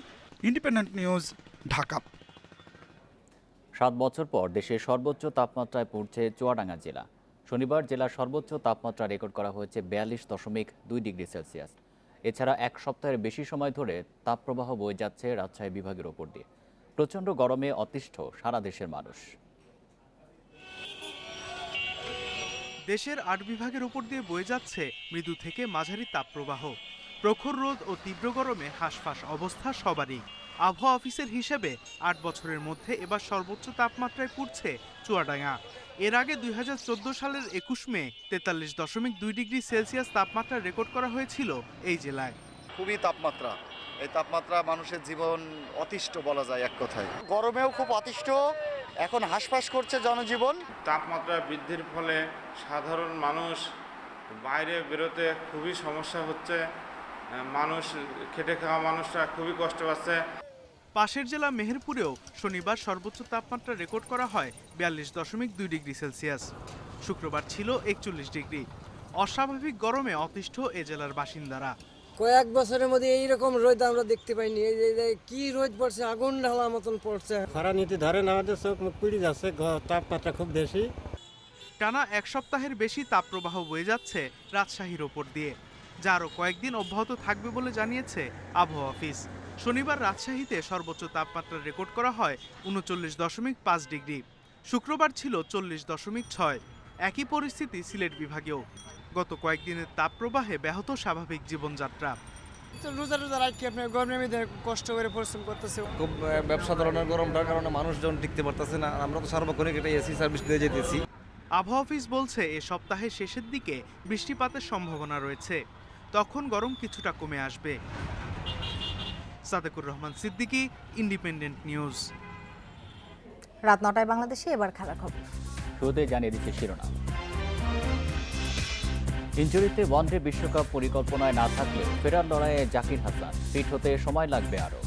independent news, Dhaka. 7 বছর পর দেশের সর্বোচ্চ তাপমাত্রায় পৌঁছে চুয়াডাঙ্গা জেলা। শনিবার জেলার সর্বোচ্চ তাপমাত্রা রেকর্ড করা হয়েছে 42.2 ডিগ্রি সেলসিয়াস। এছাড়া এক সপ্তাহের বেশি সময় ধরে তাপপ্রবাহ বয়ে যাচ্ছে রাজশাহী বিভাগের ওপর দিয়ে। প্রচণ্ড গরমে অতিষ্ঠ সারা দেশের মানুষ। দেশের 8 বিভাগের উপর দিয়ে বয়ে যাচ্ছে মৃদু থেকে মাঝারি তাপপ্রবাহ। প্রখর রোদ ও তীব্র গরমে হাঁসফাঁস অবস্থা সবারই। আবহাওয়া অফিসের হিসেবে 8 বছরের মধ্যে এবার সর্বোচ্চ তাপমাত্রায় পুড়ছে চুয়াডাঙ্গা। এর আগে 2014 সালের 21 মে 43.2 ডিগ্রি সেলসিয়াস তাপমাত্রা রেকর্ড করা হয়েছিল এই জেলায়। খুবই তাপমাত্রা, এই তাপমাত্রা মানুষের জীবন অতিষ্ঠ বলা যায় এক কথায়। গরমেও খুব অতিষ্ঠ, এখন হাঁসফাঁস করছে জনজীবন। তাপমাত্রা বৃদ্ধির ফলে সাধারণ মানুষ বাইরে বেরোতে খুবই সমস্যা হচ্ছে, মানুষ খেটে খাওয়া মানুষরা খুবই কষ্ট পাচ্ছে। পাশের জেলা মেহেরপুরেও শনিবার সর্বোচ্চ তাপমাত্রা রেকর্ড করা হয় 42.2 ডিগ্রি সেলসিয়াস। শুক্রবার ছিল 41 ডিগ্রি। অস্বাভাবিক গরমে অতিষ্ঠ এ জেলার বাসিন্দারা। কয়েক বছরের মধ্যে এইরকম রোদ আমরা দেখতে পাইনি। কি রোদ পড়ছে, আগুন ঢালার মতন পড়ছে। খরা নীতি ধরেন আমাদের চোখ মুখ পুড়ে যাচ্ছে, তাপমাত্রা খুব বেশি। টানা এক সপ্তাহের বেশি তাপপ্রবাহ বয়ে যাচ্ছে রাজশাহীর ওপর দিয়ে, যা আরও কয়েকদিন অব্যাহত থাকবে বলে জানিয়েছে আবহাওয়া অফিস। শনিবার রাজশাহীতে সর্বোচ্চ তাপমাত্রা রেকর্ড করা হয় 39.5 ডিগ্রি। শুক্রবার ছিল 40.6। একই পরিস্থিতি সিলেট বিভাগেও। গত কয়েকদিনের তাপপ্রবাহে ব্যাহত স্বাভাবিক জীবনযাত্রা। রোজা রাখি আপনার গরমের মধ্যে কষ্ট করে পরিশ্রম করতেছে। খুব ব্যবসা ধরনের গরমটার কারণে মানুষজন টিকতে পারতেছে না। আমরা তো সার্বক্ষণিক একটা এসি সার্ভিস দিয়ে যেতেছি। আবহাওয়া অফিস বলছে এ সপ্তাহের শেষের দিকে বৃষ্টিপাতের সম্ভাবনা রয়েছে, তখন গরম কিছুটা কমে আসবে। Sadequr Rahman Siddiqui, independent news. রাত 9টায় বাংলাদেশে এবার খেলার খবর। শুরুতে জানিয়ে দিচ্ছে শিরোনাম। ইনজুরিতে ওয়ানডে বিশ্বকাপ পরিকল্পনায় না থাকলেও ফেরার লড়াইয়ে জাকির হাসান। ফিট হতে সময় লাগবে আরও।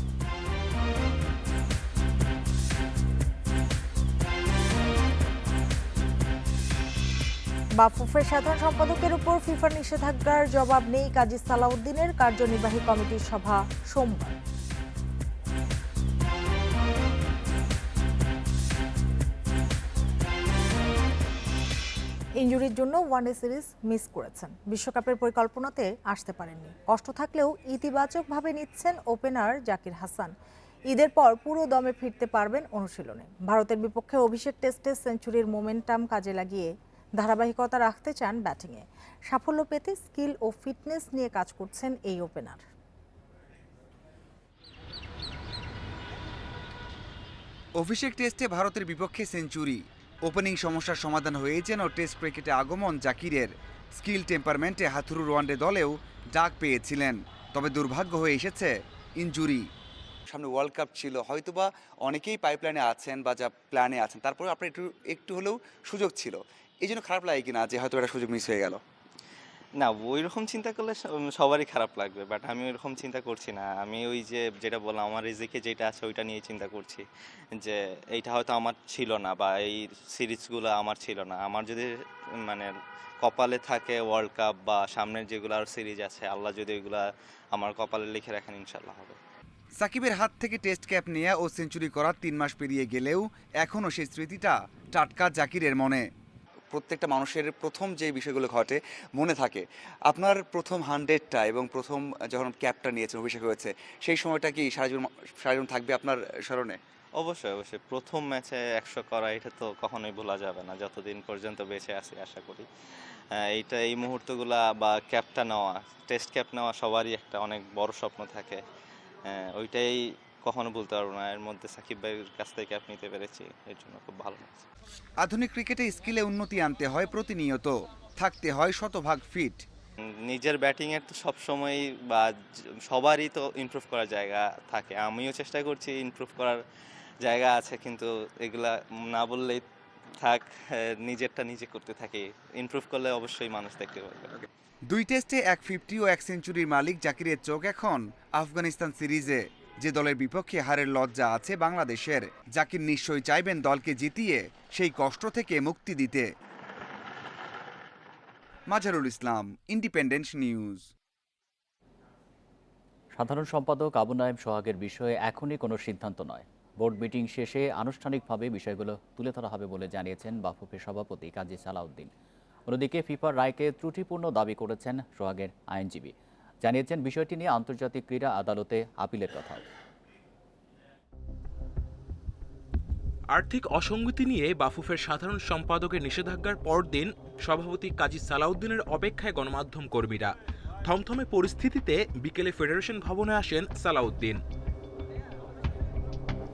বাফুফের সাধারণ সম্পাদকের উপর ফিফার নিষেধাজ্ঞার জবাব নেই কাজী সালাউদ্দিনের। কার্যনির্বাহী কমিটির সভা সোমবার। ইনজুরির জন্য ওয়ানডে সিরিজ মিস করেছেন। বিশ্বকাপের পরিকল্পনাতে আসতে পারেননি। কষ্ট থাকলেও ইতিবাচকভাবে নিচ্ছেন ওপেনার জাকির হাসান। ঈদের পর পুরো দমে ফিরতে পারবেন অনুশীলনে। ভারতের বিপক্ষে অভিষেক টেস্টে সেঞ্চুরির মোমেন্টাম কাজে লাগিয়ে ধারাবাহিকতা রাখতে চান ব্যাটিংয়ে। সাফল্য পেতে স্কিল ও ফিটনেস নিয়ে কাজ করছেন এই ওপেনার। অভিষেক টেস্টে ভারতের বিপক্ষে সেঞ্চুরি, ওপেনিং সমস্যার সমাধান হয়ে যেন টেস্ট ক্রিকেটে আগমন জাকিরের। স্কিল টেম্পারমেন্টে হাথুরুর ওয়ানডে দলেও ডাক পেয়েছিলেন, তবে দুর্ভাগ্য হয়ে এসেছে ইনজুরি। সামনে ওয়ার্ল্ড কাপ ছিল, হয়তোবা অনেকেই পাইপলাইনে আছেন বা যা প্ল্যানে আছেন, তারপরে আপনার একটু হলেও সুযোগ ছিল। এই জন্য খারাপ লাগে কিনা যে হয়তো একটা সুযোগ মিস হয়ে গেল? না, ওই রকম চিন্তা করলে সবারই খারাপ লাগবে, বাট আমি ওই রকম চিন্তা করছি না। আমি ওই যে যেটা বললাম, আমার রিজিকে যেটা আছে ওইটা নিয়ে চিন্তা করছি, যে এইটা হয়তো আমার ছিল না বা এই সিরিজগুলো আমার ছিল না। আমার যদি মানে কপালে থাকে ওয়ার্ল্ড কাপ বা সামনের যেগুলো আর সিরিজ আছে, আল্লাহ যদি ওইগুলো আমার কপালে লিখে রাখেন, ইনশাল্লাহ হবে। সাকিবের হাত থেকে টেস্ট ক্যাপ নেয়া ও সেঞ্চুরি করার 3 মাস পেরিয়ে গেলেও এখনও সেই স্মৃতিটা টাটকা জাকিরের মনে। প্রত্যেকটা মানুষের প্রথম যে বিষয়গুলো ঘটে মনে থাকে। আপনার প্রথম 100টা এবং প্রথম যখন ক্যাপটা নিয়েছেন, অভিষেক হয়েছে, সেই সময়টা কি সারাজীবন থাকবে আপনার স্মরণে? অবশ্যই অবশ্যই। প্রথম ম্যাচে 100 করা, এটা তো কখনোই ভোলা যাবে না যতদিন পর্যন্ত বেঁচে আছি, আশা করি। এই মুহূর্তগুলা বা ক্যাপটা নেওয়া, টেস্ট ক্যাপ নেওয়া সবারই একটা অনেক বড় স্বপ্ন থাকে। ওইটাই কখনো বলতে পারবো না। এর মধ্যে সাকিব ভাইয়ের কাছ থেকে ক্যাপ নিতে পেরেছি, এর জন্য খুব ভালো লাগছে। আধুনিক ক্রিকেটে স্কিলে উন্নতি আনতে হয় প্রতিনিয়ত, থাকতে হয় শতভাগ ফিট। নিজের ব্যাটিংয়ের তো সবসময়ই বা সবারই তো ইমপ্রুভ করার জায়গা থাকে। আমিও চেষ্টা করছি ইমপ্রুভ করার, জায়গা আছে, কিন্তু এগুলা না বললেই থাক, নিজেরটা নিজে করতে থাকি। ইমপ্রুভ করলে অবশ্যই মানুষ দেখতে পারবে। 2 টেস্টে 150 ও 1 সেঞ্চুরির মালিক জাকিরের চোখ এখন আফগানিস্তান সিরিজে। যে দলের বিপক্ষে হারের লজ্জা আছে বাংলাদেশের, জাকির নিশ্চয়ই চাইবেন দলকে জিতিয়ে সেই কষ্ট থেকে মুক্তি দিতে। মাজারুল ইসলাম, ইন্ডিপেন্ডেন্ট নিউজ। সাধারণ সম্পাদক আবু নাঈম সোহাগের বিষয়ে এখনই কোনো সিদ্ধান্ত নয়। বোর্ড মিটিং শেষে আনুষ্ঠানিকভাবে বিষয়গুলো তুলে ধরা হবে বলে জানিয়েছেন বাফুফের সভাপতি কাজী সালাউদ্দিন। অন্যদিকে ফিফার রায়কে ত্রুটিপূর্ণ দাবি করেছেন সোহাগের আইনজীবী। জানিয়েছেন বিষয়টি নিয়ে আন্তর্জাতিক ক্রীড়া আদালতে আপিলের কথা। আর্থিক অসঙ্গতি নিয়ে বাফুফের সাধারণ সম্পাদকের নিষেধাজ্ঞার পরদিন সভাপতি কাজী সালাউদ্দিনের অপেক্ষায় গণমাধ্যম কর্মীরা। থমথমে পরিস্থিতিতে বিকেলে ফেডারেশন ভবনে আসেন সালাউদ্দিন।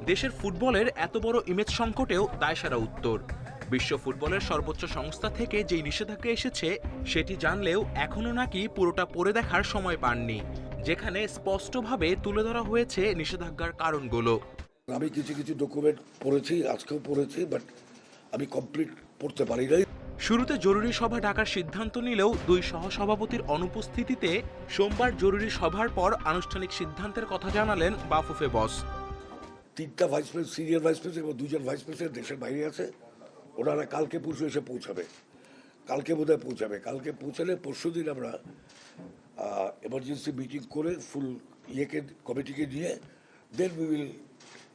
দেশের ফুটবলের এত বড় ইমেজ সংকটেও দায়সারা উত্তর। বিশ্ব ফুটবলের সর্বোচ্চ সংস্থা থেকে যেই নিষেধাজ্ঞা এসেছে সেটি জানলেও এখনও নাকি পুরোটা পড়ে দেখার সময় পাননি, যেখানে স্পষ্টভাবে তুলে ধরা হয়েছে নিষেধাজ্ঞার কারণগুলো। আমি কিছু কিছু ডকুমেন্ট পড়েছি, আজকেও পড়েছি, বাট আমি কমপ্লিট পড়তে পারি নাই। শুরুতে জরুরি সভা ডাকার সিদ্ধান্ত নিলেও দুই সহসভাপতির অনুপস্থিতিতে সোমবার জরুরি সভার পর আনুষ্ঠানিক সিদ্ধান্তের কথা জানালেন বাফুফে বস। 3টা vice president, senior vice president এবং 2জন ভাইস প্রেসিডেন্ট দেশের বাইরে আছে। ওনারা কালকে পরশু এসে পৌঁছাবে, কালকে বোধহয় পৌঁছাবে। কালকে পৌঁছালে পরশু দিন আমরা এমার্জেন্সি মিটিং করে ফুল কমিটিকে দিয়ে দেন উই উইল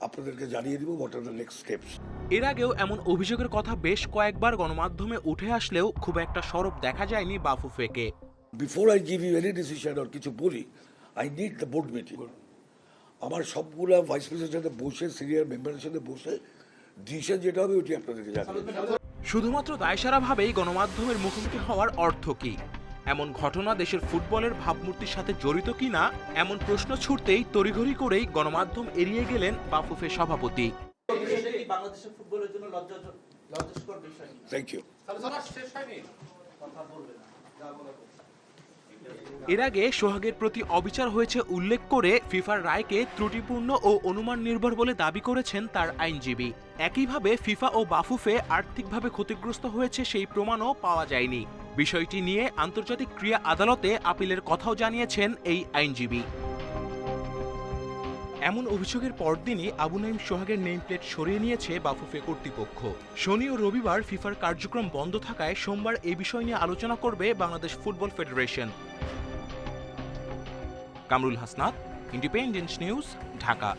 আপনাদেরকে জানিয়ে দিব what are the next steps. এর আগেও এমন অভিযোগের কথা বেশ কয়েকবার গণমাধ্যমে উঠে আসলেও খুব একটা সরব দেখা যায়নি বাফুফেকে। Before I give you any decision আর কিছু বলি, I need the board meeting. আমার সবগুলো ভাইস প্রেসিডেন্টের সাথে বসে, সিনিয়র মেম্বারের সাথে বসে ডিসিশন যেটা হবে ওটি আপনাদেরকে জানাবো। শুধুমাত্র দায়সারাভাবেই গণমাধ্যমের মুখোমুখি হওয়ার অর্থ কি? এমন ঘটনা দেশের ফুটবলের ভাবমূর্তির সাথে জড়িত কিনা এমন প্রশ্ন ছুটতেই তড়িঘড়ি করেই গণমাধ্যম এড়িয়ে গেলেন বাফুফে সভাপতি। Thank you. এর আগে সোহাগের প্রতি অবিচার হয়েছে উল্লেখ করে ফিফার রায়কে ত্রুটিপূর্ণ ও অনুমান নির্ভর বলে দাবি করেছেন তার আইনজীবী। একইভাবে ফিফা ও বাফুফে আর্থিকভাবে ক্ষতিগ্রস্ত হয়েছে সেই প্রমাণও পাওয়া যায়নি। বিষয়টি নিয়ে আন্তর্জাতিক ক্রীড়া আদালতে আপিলের কথাও জানিয়েছেন এই আইনজীবী। এমন অভিযোগের পরদিনই আবু নাঈম সোহাগের নেম প্লেট সরিয়ে নিয়েছে বাফুফে কর্তৃপক্ষ। শনি ও রবিবার ফিফার কার্যক্রম বন্ধ থাকায় সোমবার এই বিষয় নিয়ে আলোচনা করবে Bangladesh football federation. Kamrul Hasnat, independent news, Dhaka.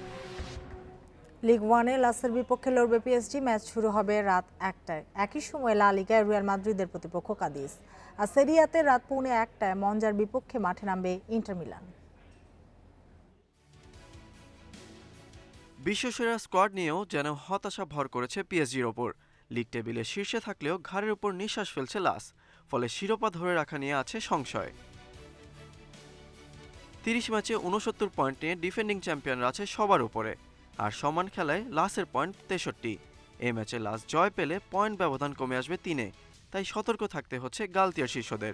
League ওয়ানে লাসের বিপক্ষে লড়বে পিএসজি। ম্যাচ শুরু হবে রাত 1টায়। একই সময় লা লিগায় রিয়াল মাদ্রিদের প্রতিপক্ষ কাদিস। আর সেরিয়াতে রাত 1:45 মঞ্জার বিপক্ষে মাঠে নামবে ইন্টার মিলান। বিশ্বসেরা স্কোয়াড নিয়েও যেন হতাশা ভর করেছে পিএসজির ওপর। লিগ টেবিলে শীর্ষে থাকলেও ঘাড়ের উপর নিঃশ্বাস ফেলছে লাস, ফলে শিরোপা ধরে রাখা নিয়ে আছে সংশয়। 30 ম্যাচে 69 পয়েন্ট নিয়ে ডিফেন্ডিং চ্যাম্পিয়নরা আছে সবার উপরে, আর সমান খেলায় লাসের পয়েন্ট 63। এই ম্যাচে লাস জয় পেলে পয়েন্ট ব্যবধান কমে আসবে 3-এ, তাই সতর্ক থাকতে হচ্ছে গালতিয়ার শীর্ষদের।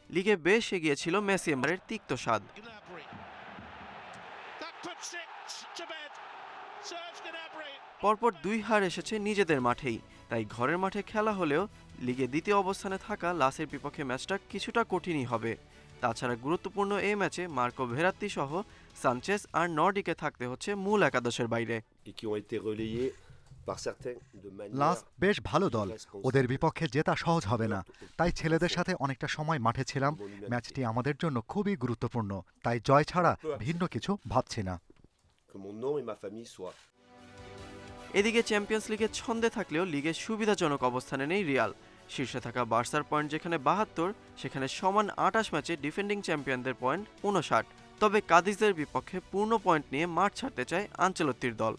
লিগে বেশ এগিয়ে ছিল মেসি এমবারের তিক্ত স্বাদ। পরপর 2 হার এসেছে নিজেদের মাঠেই, তাই ঘরের মাঠে খেলা হলেও লিগে দ্বিতীয় অবস্থানে থাকা লাসের বিপক্ষে ম্যাচটা কিছুটা কঠিনই হবে। তাছাড়া গুরুত্বপূর্ণ এই ম্যাচে মার্কো ভেরাত্তি সহ সানচেজ আর নর্ডিকে থাকতে হচ্ছে মূল একাদশের বাইরে। লাস বেশ ভালো দল, ওদের বিপক্ষে জেতা সহজ হবে না, তাই ছেলেদের সাথে অনেকটা সময় মাঠে ছিলাম। ম্যাচটি আমাদের জন্য খুবই গুরুত্বপূর্ণ, তাই জয় ছাড়া ভিন্ন কিছু ভাবছি না। এদিকে চ্যাম্পিয়ন্স লিগে ছন্দে থাকলেও লিগে সুবিধাজনক অবস্থানে নেই রিয়াল। শীর্ষে থাকা বার্সার পয়েন্ট যেখানে 72, সেখানে সমান 28 ম্যাচে ডিফেন্ডিং চ্যাম্পিয়নদের পয়েন্ট 59। তবে কাদিসের বিপক্ষে পূর্ণ পয়েন্ট নিয়ে মাঠ ছাড়তে চায় আনচেলত্তির দল।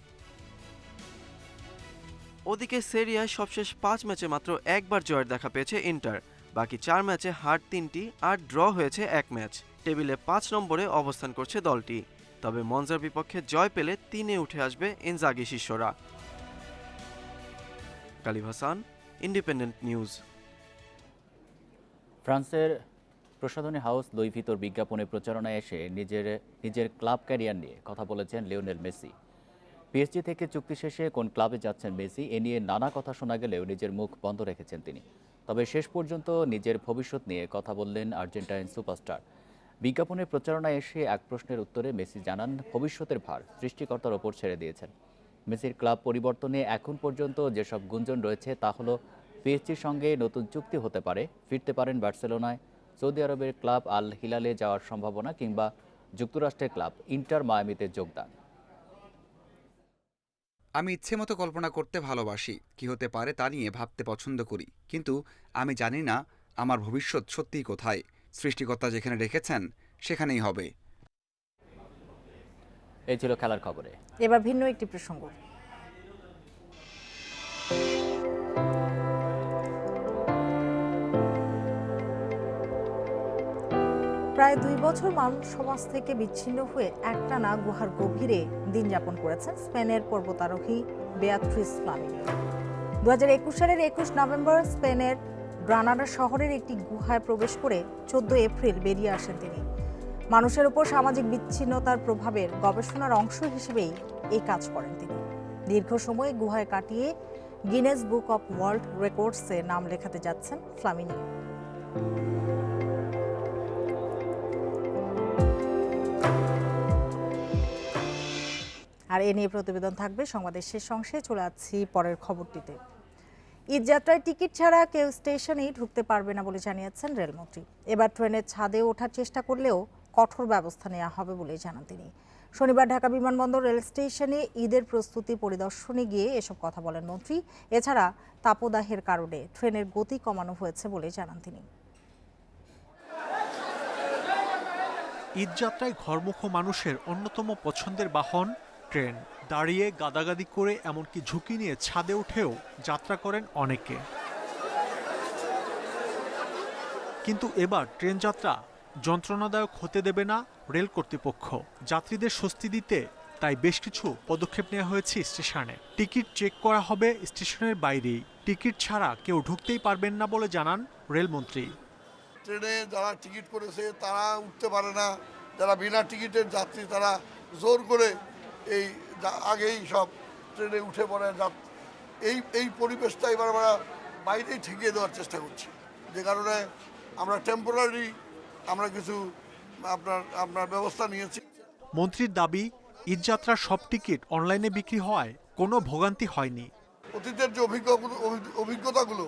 ওদিকে সেরিয়ায় সবশেষ 5 ম্যাচে মাত্র একবার জয়ের দেখা পেয়েছে ইন্টার। বাকি 4 ম্যাচে হার 3টি আর ড্র হয়েছে 1 ম্যাচ। টেবিলে 5 নম্বরে অবস্থান করছে দলটি। তবে মঞ্জার বিপক্ষে জয় পেলে 3-এ উঠে আসবে ইনজাগি শিষ্যরা। কালিব হাসান, ইন্ডিপেন্ডেন্ট নিউজ। ফ্রান্সের প্রসাধনী হাউস লুই ভিতর বিজ্ঞাপনে প্রচারণায় এসে নিজের ক্লাব ক্যারিয়ার নিয়ে কথা বলেছেন লিওনেল মেসি। পিএসজি থেকে চুক্তি শেষে কোন ক্লাবে যাচ্ছেন মেসি এ নিয়ে নানা কথা শোনা গেলেও নিজের মুখ বন্ধ রেখেছেন তিনি। তবে শেষ পর্যন্ত নিজের ভবিষ্যৎ নিয়ে কথা বললেন আর্জেন্টাইন সুপারস্টার। বিজ্ঞাপনের প্রচারণায় এসে এক প্রশ্নের উত্তরে মেসি জানান, ভবিষ্যতের ভার সৃষ্টিকর্তার ওপর ছেড়ে দিয়েছেন। মেসির ক্লাব পরিবর্তনে এখন পর্যন্ত যেসব গুঞ্জন রয়েছে তা হলো পিএসজির সঙ্গে নতুন চুক্তি হতে পারে, ফিরতে পারেন বার্সেলোনায়, সৌদি আরবের ক্লাব আল হিলালে যাওয়ার সম্ভাবনা কিংবা যুক্তরাষ্ট্রের ক্লাব ইন্টার মায়ামিতে যোগদান। আমি ইচ্ছেমতো কল্পনা করতে ভালোবাসি, কি হতে পারে তা নিয়ে ভাবতে পছন্দ করি, কিন্তু আমি জানি না আমার ভবিষ্যৎ সত্যিই কোথায়। সৃষ্টিকর্তা যেখানে রেখেছেন সেখানেই হবে। এই ছিল খেলার খবরে। এবার ভিন্ন একটি প্রসঙ্গ। প্রায় ২ বছর মানুষ সমাজ থেকে বিচ্ছিন্ন হয়ে একটানা গুহার গভীরে দিন যাপন করেছেন স্পেনের পর্বতারোহী বেয়াত্রিস ফ্লামিনি। ২০২১ সালের ২১ নভেম্বর স্পেনের গ্রানাডা শহরের একটি গুহায় প্রবেশ করে ১৪ এপ্রিল বেরিয়ে আসেন তিনি। মানুষের উপর সামাজিক বিচ্ছিন্নতার প্রভাবের গবেষণার অংশ হিসেবেই এই কাজ করেন তিনি। দীর্ঘ সময় গুহায় কাটিয়ে গিনেস বুক অব ওয়ার্ল্ড রেকর্ডসে নাম লেখাতে যাচ্ছেন ফ্লামিনি। আর এ নিয়ে প্রতিবেদন থাকবে সংবাদের শেষ অংশে। চলে যাচ্ছি পরের খবরটিতে। ঈদযাত্রায় টিকিট ছাড়া কেউ স্টেশনেই ঢুকতে পারবে না বলে জানিয়েছেন রেলমন্ত্রী। এবার ট্রেনের ছাদে ওঠার চেষ্টা করলেও কঠোর ব্যবস্থা নেওয়া হবে বলে জানান তিনি। শনিবার ঢাকা বিমানবন্দর রেল স্টেশনে ঈদের প্রস্তুতি পরিদর্শনে গিয়ে এসব কথা বলেন মন্ত্রী। এছাড়া তাপদাহের কারণে ট্রেনের গতি কমানো হয়েছে বলে জানান তিনি। ঈদযাত্রায় ঘরমুখ মানুষের অন্যতম পছন্দের বাহন ট্রেন। দাঁড়িয়ে গাদাগাদি করে এমনকি ঝুঁকি নিয়ে ছাদে উঠেও যাত্রা করেন অনেকে। কিন্তু এবার ট্রেন যাত্রা যন্ত্রণাদায়ক হতে দেবে না রেল কর্তৃপক্ষ। যাত্রীদের স্বস্তি দিতে তাই বেশ কিছু পদক্ষেপ নেওয়া হয়েছে স্টেশনে। টিকিট চেক করা হবে স্টেশনের বাইরেই। টিকিট ছাড়া কেউ ঢুকতেই পারবেন না বলে জানান রেলমন্ত্রী। ট্রেনে যারা টিকিট করেছে তারা উঠতে পারে না, যারা বিনা টিকিটের যাত্রী তারা জোর করে এই আগেই সব ট্রেনে উঠে পড়ে। এই পরিবেশটা এবার আমরা বাইরেই ঠেকিয়ে দেওয়ার চেষ্টা করছি, যে কারণে আমরা টেম্পোরারি আমরা কিছু আপনার ব্যবস্থা নিয়েছি। মন্ত্রীর দাবি, ঈদযাত্রার সব টিকিট অনলাইনে বিক্রি হওয়ায় কোনো ভোগান্তি হয়নি। অতীতের যে অভিজ্ঞতাগুলো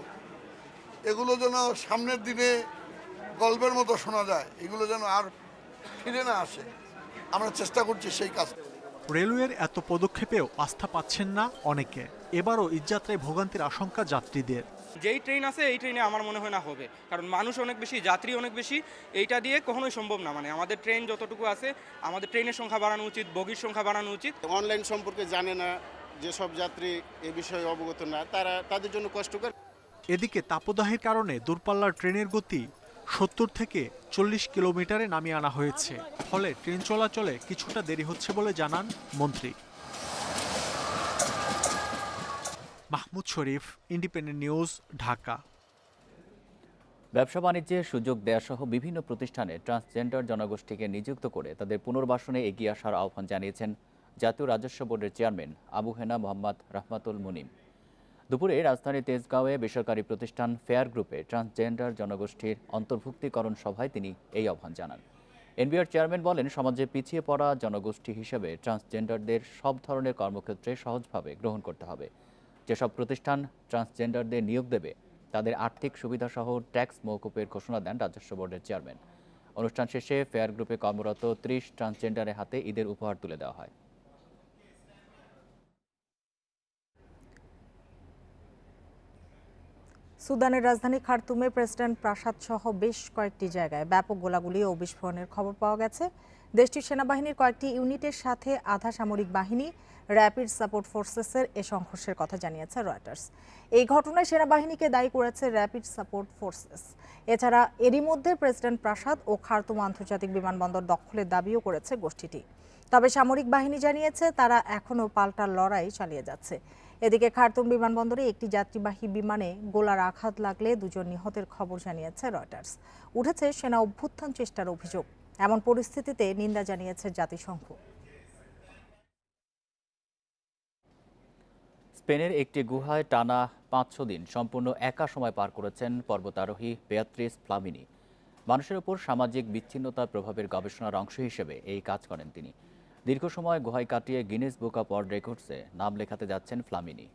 এগুলো যেন সামনের দিনে গল্পের মতো শোনা যায়, এগুলো যেন আর ফিরে না আসে, আমরা চেষ্টা করছি সেই কাজ। রেলওয়ের এত পদক্ষেপেও আস্থা পাচ্ছেন না অনেকে। এবারও ঈদযাত্রায় ভোগান্তির আশঙ্কা যাত্রীদের। যেই ট্রেন আছে এই ট্রেনে আমার মনে হয় না হবে, কারণ মানুষ অনেক বেশি, যাত্রী অনেক বেশি। এইটা দিয়ে কখনোই সম্ভব না। মানে আমাদের ট্রেন যতটুকু আছে, আমাদের ট্রেনের সংখ্যা বাড়ানো উচিত, বগির সংখ্যা বাড়ানো উচিত। অনলাইন সম্পর্কে জানে না, যেসব যাত্রী এ বিষয়ে অবগত না, তাদের জন্য কষ্টকর। এদিকে তাপদাহের কারণে দূরপাল্লার ট্রেনের গতি 70 থেকে 40 কিলোমিটারে নামিয়ে আনা হয়েছে। ফলে ট্রেন চলাচলে কিছুটা দেরি হচ্ছে বলে জানান মন্ত্রী। মাহমুদ শরীফ, ইন্ডিপেন্ডেন্ট নিউজ, ঢাকা। ব্যবসা বাণিজ্যের সুযোগ দেয়াসহ বিভিন্ন প্রতিষ্ঠানে ট্রান্সজেন্ডার জনগোষ্ঠীকে নিযুক্ত করে তাদের পুনর্বাসনে এগিয়ে আসার আহ্বান জানিয়েছেন জাতীয় রাজস্ব বোর্ডের চেয়ারম্যান আবু হেনা মোহাম্মদ রাহমাতুল মুনিম। দুপুরে রাজধানীর তেজগাঁওয়ে বেসরকারি প্রতিষ্ঠান ফেয়ার গ্রুপে ট্রান্সজেন্ডার জনগোষ্ঠীর অন্তর্ভুক্তিকরণ সভায় তিনি এই আহ্বান জানান। এনবিআর চেয়ারম্যান বলেন, সমাজে পিছিয়ে পড়া জনগোষ্ঠী হিসেবে ট্রান্সজেন্ডারদের সব ধরনের কর্মক্ষেত্রে সহজভাবে গ্রহণ করতে হবে। যেসব প্রতিষ্ঠান ট্রান্সজেন্ডারদের নিয়োগ দেবে তাদের আর্থিক সুবিধাসহ ট্যাক্স মওকুফের ঘোষণা দেন রাজস্ব বোর্ডের চেয়ারম্যান। অনুষ্ঠান শেষে ফেয়ার গ্রুপে কর্মরত 30 ট্রান্সজেন্ডারের হাতে ঈদের উপহার তুলে দেওয়া হয়। সুদানের রাজধানী খার্তুমে প্রেসিডেন্ট প্রাসাদ সহ বেশ কয়েকটি জায়গায় ব্যাপক গোলাগুলি ও বিস্ফোরণের খবর পাওয়া গেছে। দেশটির সেনাবাহিনীর কয়েকটি ইউনিটের সাথে আধা সামরিক বাহিনী র্যাপিড সাপোর্ট ফোর্সেসের এ সংঘর্ষের কথা জানিয়েছে রয়টার্স। এই ঘটনায় সেনাবাহিনীকে দায়ী করেছে র্যাপিড সাপোর্ট ফোর্সেস। এছাড়া এরই মধ্যে প্রেসিডেন্ট প্রাসাদ ও খার্তুম আন্তর্জাতিক বিমানবন্দর দখলের দাবিও করেছে গোষ্ঠীটি। তবে সামরিক বাহিনী জানিয়েছে তারা এখনও পাল্টা লড়াই চালিয়ে যাচ্ছে। এদিকে খার্তুম বিমানবন্দরে একটি যাত্রীবাহী বিমানে গোলার আঘাত লাগলে 2 জন নিহতের খবর জানিয়েছে রয়টার্স। উঠেছে সেনা অভ্যুত্থান চেষ্টার অভিযোগ। এমন পরিস্থিতিতে নিন্দা জানিয়েছে জাতিসংঘ। স্পেনের একটি গুহায় টানা 500 দিন সম্পূর্ণ একা সময় পার করেছেন পর্বতারোহী বেয়াত্রিস ফ্লামিনি। মানুষের ওপর সামাজিক বিচ্ছিন্নতার প্রভাবের গবেষণার অংশ হিসেবে এই কাজ করেন তিনি। দীর্ঘ সময় গুহায় কাটিয়ে গিনেস বুক অব ওয়ার্ল্ড রেকর্ডসে নাম লেখাতে যাচ্ছেন ফ্লামিনি।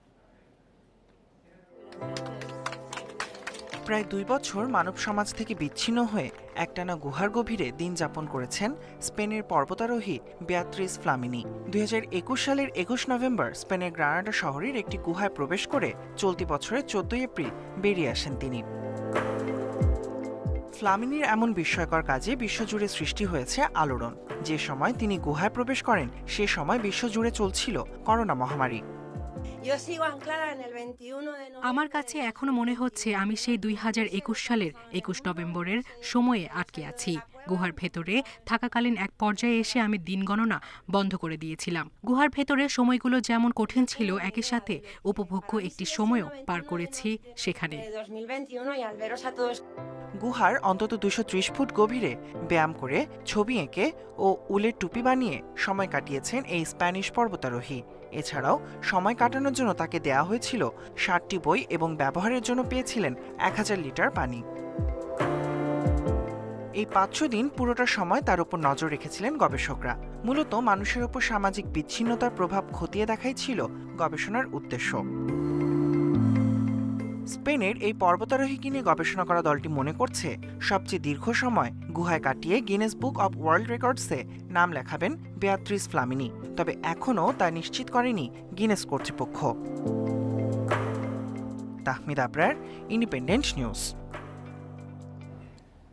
প্রায় 2 বছর মানব সমাজ থেকে বিচ্ছিন্ন হয়ে একটানা গুহার গভীরে দিন যাপন করেছেন স্পেনের পর্বতারোহী বেয়াত্রিস ফ্লামিনি। 2021 সালের 21 নভেম্বর স্পেনের গ্রানাডা শহরের একটি গুহায় প্রবেশ করে চলতি বছরের 14 এপ্রিল বেরিয়ে আসেন তিনি। ফ্লামিনির এমন বিস্ময়কর কাজে বিশ্বজুড়ে সৃষ্টি হয়েছে আলোড়ন। যে সময় তিনি গুহায় প্রবেশ করেন সে সময় বিশ্বজুড়ে চলছিল করোনা মহামারী। আমার কাছে এখনো মনে হচ্ছে আমি সেই 2021 সালের 21 নভেম্বরের সময়ে আটকে আছি। গুহার ভেতরে থাকাকালীন এক পর্যায়ে এসে আমি দিন গণনা বন্ধ করে দিয়েছিলাম। গুহার ভেতরে সময়গুলো যেমন কঠিন ছিল, একই সাথে উপভোগ্য একটি সময়ও পার করেছি সেখানে। গুহার অন্তত 230 ফুট গভীরে ব্যায়াম করে, ছবি এঁকে ও উলের টুপি বানিয়ে সময় কাটিয়েছেন এই স্প্যানিশ পর্বতারোহী। এছাড়াও সময় কাটানোর জন্য তাকে দেয়া হয়েছিল 60টি বই এবং ব্যবহারের জন্য পেয়েছিলেন 1000 লিটার পানি। এই 500 দিন পুরোটা সময় তার উপর নজর রেখেছিলেন গবেষকরা। মূলত মানুষের উপর সামাজিক বিচ্ছিন্নতার প্রভাব খতিয়ে দেখাই ছিল গবেষণার উদ্দেশ্য। স্পেনের এই পর্বতারোহীকে নিয়ে গবেষণা করা দলটি মনে করছে সবচেয়ে দীর্ঘ সময় গুহায় কাটিয়ে গিনেস বুক অব ওয়ার্ল্ড রেকর্ডসে নাম লেখাবেন বেয়াত্রিস ফ্লামিনি। তবে এখনও তা নিশ্চিত করেনি গিনেস কর্তৃপক্ষ। Tahmid Abrar, independent news.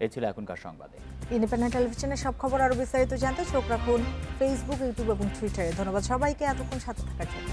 এই ছিল এখনকার সংবাদে। ইন্ডিপেন্ডেন্ট টেলিভিশনের সব খবর আরো বিস্তারিত জানতে চোখ রাখুন ফেসবুক, ইউটিউব এবং টুইটারে। ধন্যবাদ সবাইকে এতক্ষণ সাথে থাকার জন্য।